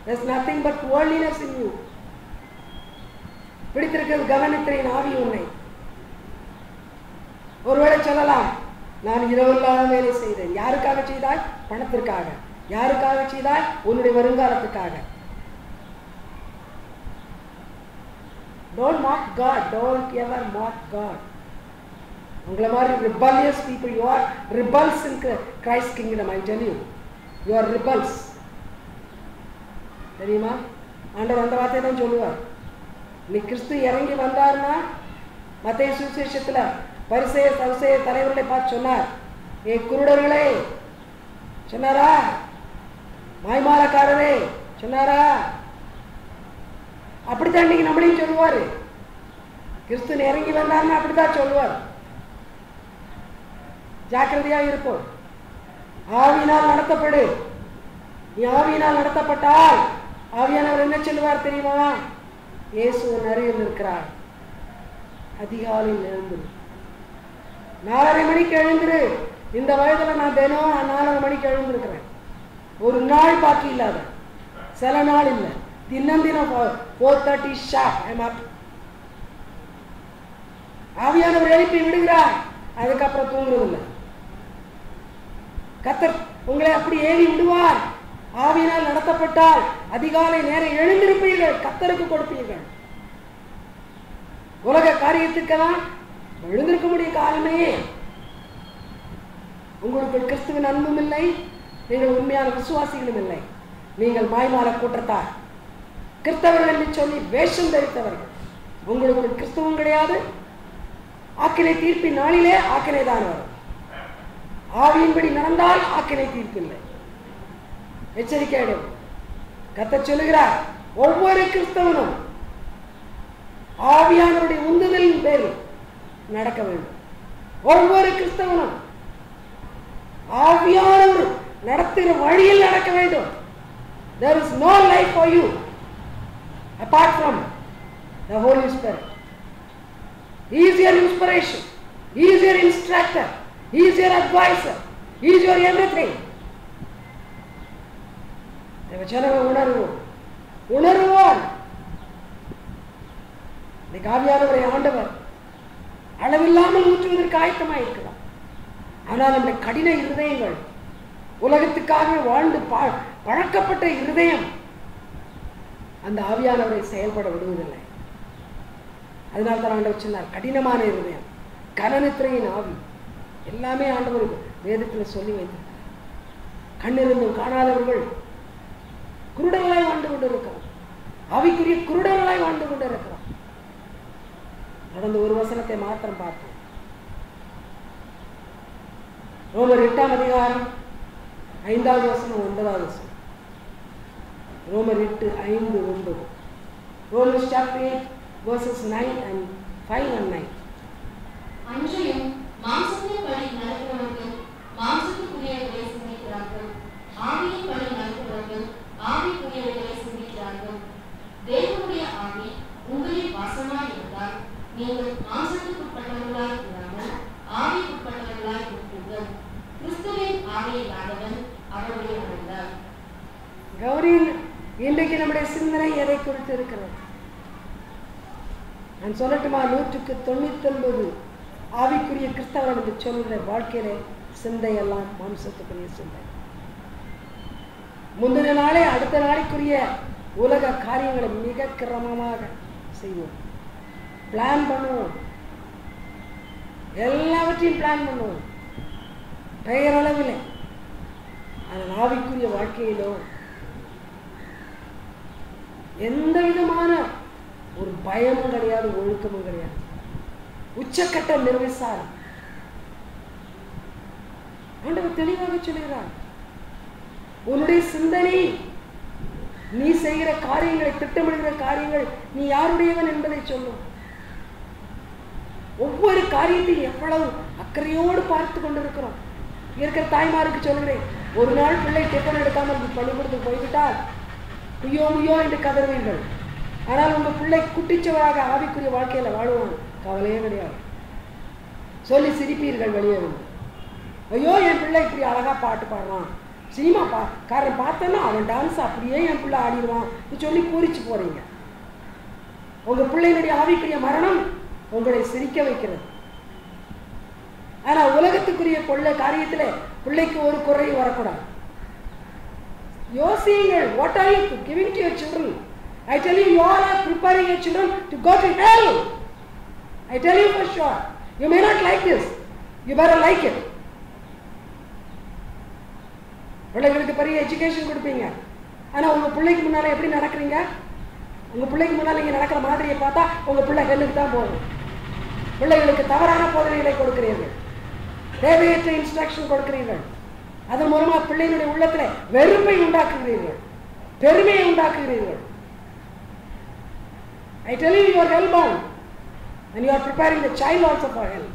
There is nothing but worldliness in you. பிடித்திருக்கிறது கவனத்தின் ஆவி உன்னை. ஒருவேளை சொல்லலாம், நான் இரவெல்லாம் வேலை செய்தேன். யாருக்காக செய்தாய்? பணத்திற்காக. யாருக்காக செய்தாய்? உன்னுடைய வருங்காலத்துக்காக. Don't mock God. Don't ever mock God. உங்களை மாதிரி rebellious people, you are rebels in Christ's kingdom. I tell you, you are rebels. தெரியுமா? ஆண்டவர் அந்த வார்த்தை தான் சொல்லுவார். நீ கிறிஸ்து இறங்கி வந்தார்னா மத்தேயு சுவிசேஷத்துல பரிசேயர் சதுசேயர் தலைவர்களை பார்த்து சொன்னார், ஏ குருடர்களே சொன்னாரா? மாய்மாலக்காரரே சொன்னாரா? அப்படித்தான் இன்னைக்கு நம்மளையும் சொல்லுவாரு. கிறிஸ்து இறங்கி வந்தார்னா அப்படித்தான் சொல்லுவார். ஜாக்கிரதையா இருப்போம். ஆவியினால் நடத்தப்படு. நீ ஆவியினால் நடத்தப்பட்டால் ஆவியானவர் என்ன சொல்லுவார் தெரியுமா? இயேசு அருகில் இருக்கிறார், அதிகாலையில் எழுந்துரு. 4:30 மணிக்கு எழுந்துரு. இந்த வயதுல நான் தினம் 4:30 மணிக்கு எழுந்திருக்கிறேன். ஒரு நாள் பாக்கி இல்லாத, சில நாள் இல்லை, தினம் 4:30 ஷார்ப் ஐ எம் அப். ஆவியானவர் எழுப்பி விடுகிறார், அதுக்கப்புறம் தூங்குறதில்லை. கர்த்தர் உங்களை அப்படி ஏவி விடுவார். ஆவியினால் நடத்தப்பட்டால் அதிகாலை நேரம் எழுந்திருப்பீர்கள், கர்த்தருக்கு கொடுப்பீர்கள். உலக காரியத்துக்கெல்லாம் எழுந்திருக்க முடியும் காலமே. உங்களுக்கு கிறிஸ்துவின் அன்பும் இல்லை, நீங்கள் உண்மையான விசுவாசிகளும் இல்லை. நீங்கள் மாய்மால கூட்டத்தார், கிறிஸ்தவர்கள் என்று சொல்லி வேஷம் தரித்தவர்கள். உங்களுக்கு கிறிஸ்துவும் கிடையாது. ஆக்கினை தீர்ப்பின் நாளிலே ஆக்கினை தான் வரும். ஆவியின்படி நடந்தால் ஆக்கினை தீர்ப்பில்லை. எச்சரிக்கையிடும். கர்த்தர் சொல்லுகிறார், ஒவ்வொரு கிறிஸ்தவனும் ஆவியானவருடைய உந்துதலின் பேரில் நடக்க வேண்டும். ஒவ்வொரு கிறிஸ்தவனும் ஆவியானவர் நடத்துகிற வழியில் நடக்க வேண்டும். There is no life for you apart from the Holy Spirit. He is your inspiration. He is your instructor. He is your advisor. He is your everything. உணர்வோம். இன்னைக்கு ஆவியானவரை ஆண்டவர் அளவில்லாமல் ஊற்றுவதற்கு ஆயத்தமாக இருக்கிறார். ஆனால் நம்முடைய கடின இருதயங்கள், உலகத்துக்காக வாழ்ந்து பழக்கப்பட்ட இருதயம் அந்த ஆவியானவரை செயல்பட விடுவதில்லை. அதனால தான் ஆண்டவர் சொன்னார், கடினமான இருதயம், கனநித்திரையின் ஆவி. எல்லாமே ஆண்டவர் வேதத்தில் சொல்லி வைத்திருக்கிறார். கண்ணிருந்தும் காணாதவர்கள் குருடர்களாய் வாழ்ந்து கொண்டு இருக்கிறோம். ஆவிக்குரிய குருடர்களாய் வாழ்ந்து கொண்டு இருக்கிறோம். நடந்த ஒரு வசனத்தை மாத்திரம் பார்த்தோம். ரோமர் 8ஆம் அதிகாரம் 5வது வசனம் 9வது வசனம். ரோமர் 8:5-9. Romans chapter 8 verses 9 and 5 and 9. அன்றையும் மாம்சத்தின்படி நடக்கிறவர்கள் மாம்சத்துக்குரியவர்களை சிந்திக்கிறார்கள், ஆவியின்படி நடக்கிறவர்கள் ஆவிக்குரியவர்களை சிந்திக்கிறார்கள். தேவனுடைய ஆவி உங்களில் வாசமாய் இருந்தால் நீங்கள் மாம்சத்துக்குட்பட்டவர்களாய் இல்லாமல் ஆவிக்குட்பட்டவர்களாய் இருப்பீர்கள். கிறிஸ்துவின் ஆவியில்லாதவன் அவருடைய நடந்தார். கௌரியில் இன்றைக்கு நம்முடைய சிந்தனை எதை குறித்து இருக்கிறது? நான் சொல்லட்டுமா? 199 ஆவிக்குரிய கிறிஸ்தவர்கள் என்று சொல்கிற வாழ்க்கையில சிந்தையெல்லாம் மாம்சத்துக்குரிய சிந்தை. முந்தின நாளே அடுத்த நாளைக்குரிய உலக காரியங்களை மிக கிரமமாக செய்வோம், பிளான் பண்ணுவோம், எல்லாவற்றையும் பிளான் பண்ணுவோம் பெயரளவில். ஆனால் ஆவிக்குரிய வாழ்க்கையிலோ எந்த விதமான ஒரு பயமும் கிடையாது, ஒழுக்கமும் கிடையாது, உச்சக்கட்ட நிர்விசாரம். ஆண்டவர் தெளிவாக சொல்கிறார், உன்னுடைய சிந்தனை, நீ செய்கிற காரியங்களை, திட்டமிடுகிற காரியங்கள், நீ யாருடையவன் என்பதை சொல்லும். ஒவ்வொரு காரியத்தையும் எவ்வளவு அக்கறையோடு பார்த்து கொண்டிருக்கிறோம். இருக்கிற தாய்மாருக்கு சொல்கிறேன், ஒரு நாள் பிள்ளை டிஃபன் எடுக்காமல் பள்ளிக்கூடத்துக்கு போய்விட்டால் ஐயோ ஐயோ என்று கதறுவீர்கள். ஆனால் உங்கள் பிள்ளை குட்டிச்சவராக ஆவிக்குரிய வாழ்க்கையில் வாழுவான், கவலையே கிடையாது. சொல்லி சிரிப்பீர்கள் வெளியே வந்து. ஐயோ என் பிள்ளை இப்படி அழகா பாட்டு பாடுறான், சினிமா காரன் பார்த்தேன்னா அவன் டான்ஸ் அப்படியே என் பிள்ளை ஆடிடுவான் சொல்லி பூரிச்சு போறீங்க. உங்க பிள்ளையினுடைய ஆவிக்குரிய மரணம் உங்களை சிரிக்க வைக்கிறது. ஆனா உலகத்துக்குரிய கொள்ள காரியத்துல பிள்ளைக்கு ஒரு குறையும் வரக்கூடாது. யோசியுங்கள், what are you giving to your children? I tell you, you all are preparing your children to go to hell. I tell you for sure. You may not like this, you better like it. பிள்ளைகளுக்கு பெரிய education கொடுப்பீங்க, ஆனா உங்க பிள்ளைக்கு முன்னால எப்படி நடக்கிறீங்க? உங்க பிள்ளைக்கு முன்னால நீங்க நடக்கிற மாதிரியை பார்த்தா உங்க பிள்ளை ஹெல்லுக்கு தான் போகும். பிள்ளைகளுக்கு தவறான போதனைகளை கொடுக்கிறீர்கள், தேவையற்ற இன்ஸ்ட்ரக்ஷன் கொடுக்கிறீர்கள். அதன் மூலமா பிள்ளைகளுடைய உள்ளத்துல வெறுப்பை உண்டாக்குகிறீர்கள், பெருமையை உண்டாக்குகிறீர்கள். I tell you, you are hellbound and you are preparing the child also for hell.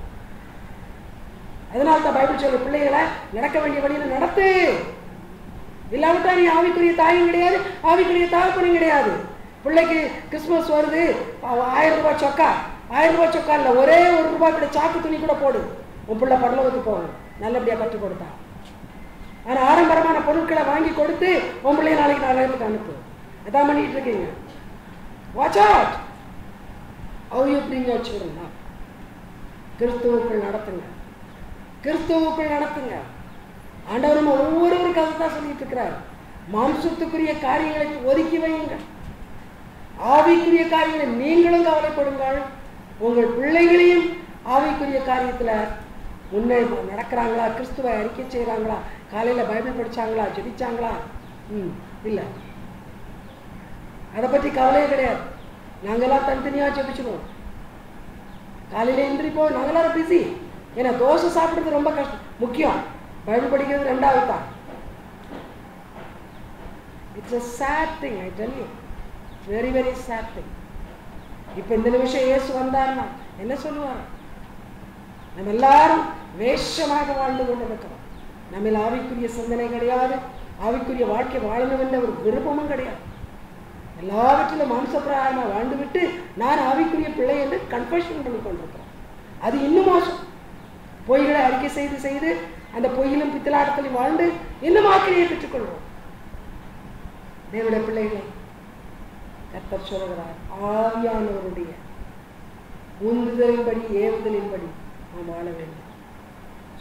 அதனால தான் பைபிள் சொல்ற பிள்ளைகளை நடக்க வேண்டிய வழியில நடத்து. இல்லாவிட்டா நீ ஆவிக்குரிய தாயும் கிடையாது, ஆவிக்குரிய தகப்பனும் கிடையாது. பிள்ளைக்கு கிறிஸ்துமஸ் வருது, 1000 ரூபாய் சொக்கா, 1000 ரூபாய் சொக்கா இல்லை, ஒரே ₹1 கூட சாக்கு துணி கூட போடு, உன் பிள்ளை பரலோகத்துக்கு போகணும், நல்லபடியா கற்றுக் கொடுத்தா. ஆனா ஆடம்பரமான பொருட்களை வாங்கி கொடுத்து உன் பிள்ளைய நாளைக்கு நரகத்துக்கு அனுப்பு. அதான் பண்ணிட்டு இருக்கீங்க. Watch out how you bring your children up. கிறிஸ்துவுக்குள் நடத்துங்க, கிறிஸ்துவுக்குள் நடத்துங்க. ஆண்டவர் நம்ம ஒவ்வொருவருக்கு அதுதான் சொல்லிட்டு இருக்கிறார். மாம்சத்துக்குரிய காரியங்களை ஒதுக்கி வையுங்க, ஆவிக்குரிய காரியங்களை நீங்களும் கவலைப்படுங்கள். உங்கள் பிள்ளைகளையும் ஆவிக்குரிய காரியத்துல முன்னே நடக்கிறாங்களா, கிறிஸ்துவை அறிக்கை செய்யறாங்களா, காலையில பைபிள் படிச்சாங்களா, ஜெபிச்சாங்களா? இல்ல, அதை பற்றி கவலையே கிடையாது. நாங்கெல்லாம் தனித்தனியா ஜெபிச்சிடுவோம். காலையில எந்திரிப்போம், நாங்களாம் பிஸி. ஏன்னா தோசை சாப்பிடுறது ரொம்ப கஷ்டம், முக்கியம். பைபிள் படிக்கிறது 2வது தான். It's a sad thing, I tell you, very very sad thing. இப்ப இந்த நிமிஷம் இயேசு வந்தார்னா என்ன சொல்லுவார்? நம்ம எல்லாரும் வேஷமாக வாழ்ந்து கொண்டு இருக்கிறோம். நம்ம ஆவிக்குரிய சிந்தனை கிடையாது, ஆவிக்குரிய வாழ்க்கை வாழணும் என்ற ஒரு விருப்பமும் கிடையாது. எல்லாவற்றிலும் மாம்சப்பிரகாரமாக வாழ்ந்து விட்டு நான் ஆவிக்குரிய பிள்ளை என்று கன்ஃபெஷன் பண்ணி கொண்டிருக்கிறோம். அது இன்னும் மோசம். பொய்களை அறிக்கை செய்து செய்து அந்த பொய்யிலும் பித்தலாட்டத்திலும் வாழ்ந்து இன்னும் ஆக்கிரியை பெற்றுக்கொள்வோம். தேவனுடைய பிள்ளைகளை கர்த்தர் சொல்கிறார், ஆவியானவருடைய உந்துதலின்படி ஏவுதலின்படி நாம் வாழ வேண்டும்.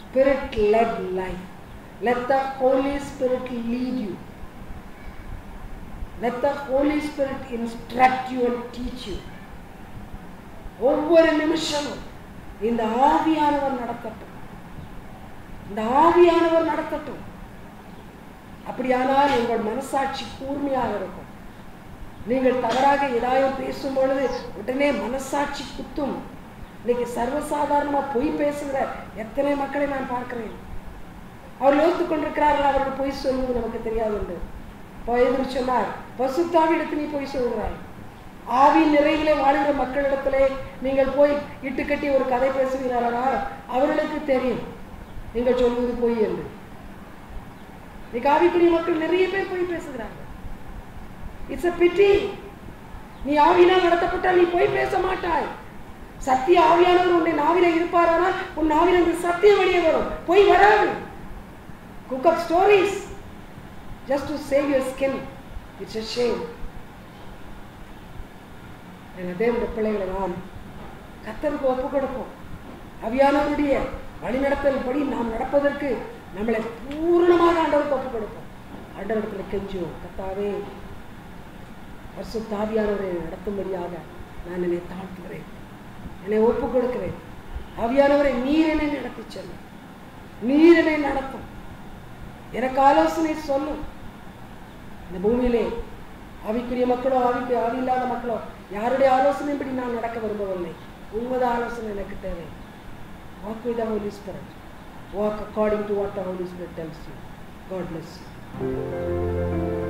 Spirit led life. Let the Holy Spirit lead you. Let the Holy Spirit instruct you and teach you. ஒவ்வொரு நிமிஷமும் இந்த ஆவியானவர் நடத்தட்டும், இந்த ஆவியானவர் நடத்தட்டும். அப்படியானால் உங்கள் மனசாட்சி கூர்மையாக இருக்கும். நீங்கள் தவறாக ஏதாவது பேசும் பொழுது உடனே மனசாட்சி குத்தும். இன்னைக்கு சர்வசாதாரணமாக பொய் பேசுகிற எத்தனை மக்களை நான் பார்க்கிறேன். அவர்கள் யோசித்துக் கொண்டிருக்கிறார்கள் அவர்கள் பொய் சொல்வது நமக்கு தெரியாது என்று. எதிர்த்து சொன்னார், பசுத்தாவி இடத்து நீ பொய் சொல்கிறாய். ஆவி நிறைவிலே வாழ்கிற மக்களிடத்திலே நீங்கள் போய் இட்டு கட்டி ஒரு கதை பேசுகிறாரா? அவர்களுக்கு தெரியும் நீங்கள் சொல்வது பொய் என்று. இன்னைக்கு ஆவிக்குரிய மக்கள் நிறைய பேர் பொய் பேசுகிறார்கள். It's a pity. நீ ஆவியினால் நடத்தப்பட்டால் நீ பொய் பேச மாட்டாய். சத்திய ஆவியானவர் உன்னை நாவில இருப்பாரானால் உன் நாவில இருந்து சத்தியம் வெளியே வரும், பொய் வராது. Cook up stories just to save your skin. It's a shame. தேவனுடைய பிள்ளைகளை நாம் கர்த்தருக்கு ஒப்பு கொடுப்போம். ஆவியானவருடைய வழிநடத்தல் படி நாம் நடப்பதற்கு நம்மளை பூரணமாக ஆண்டவருக்கு ஒப்பு கொடுப்போம். ஆண்டவரிடத்தில் கெஞ்சுவோம், கர்த்தாவே பரிசுத்த ஆவியானவரை நடத்தும்படியாக நான் என்னை தாழ்த்துகிறேன், என்னை ஒப்பு கொடுக்கிறேன். ஆவியானவரை நீர் என்னை நடத்தி செல்லும், நீர் என்னை நடத்தும், எனக்கு ஆலோசனை சொல்லும். இந்த பூமியிலே ஆவிக்குரிய மக்களோ ஆவி இல்லாத மக்களோ யாருடைய ஆலோசனைப்படி நான் நடக்க விரும்பவில்லை. உண்மத ஆலோசனை எனக்கு தேவை. Walk with the Holy Spirit. Walk according to what the Holy Spirit tells you. God bless you.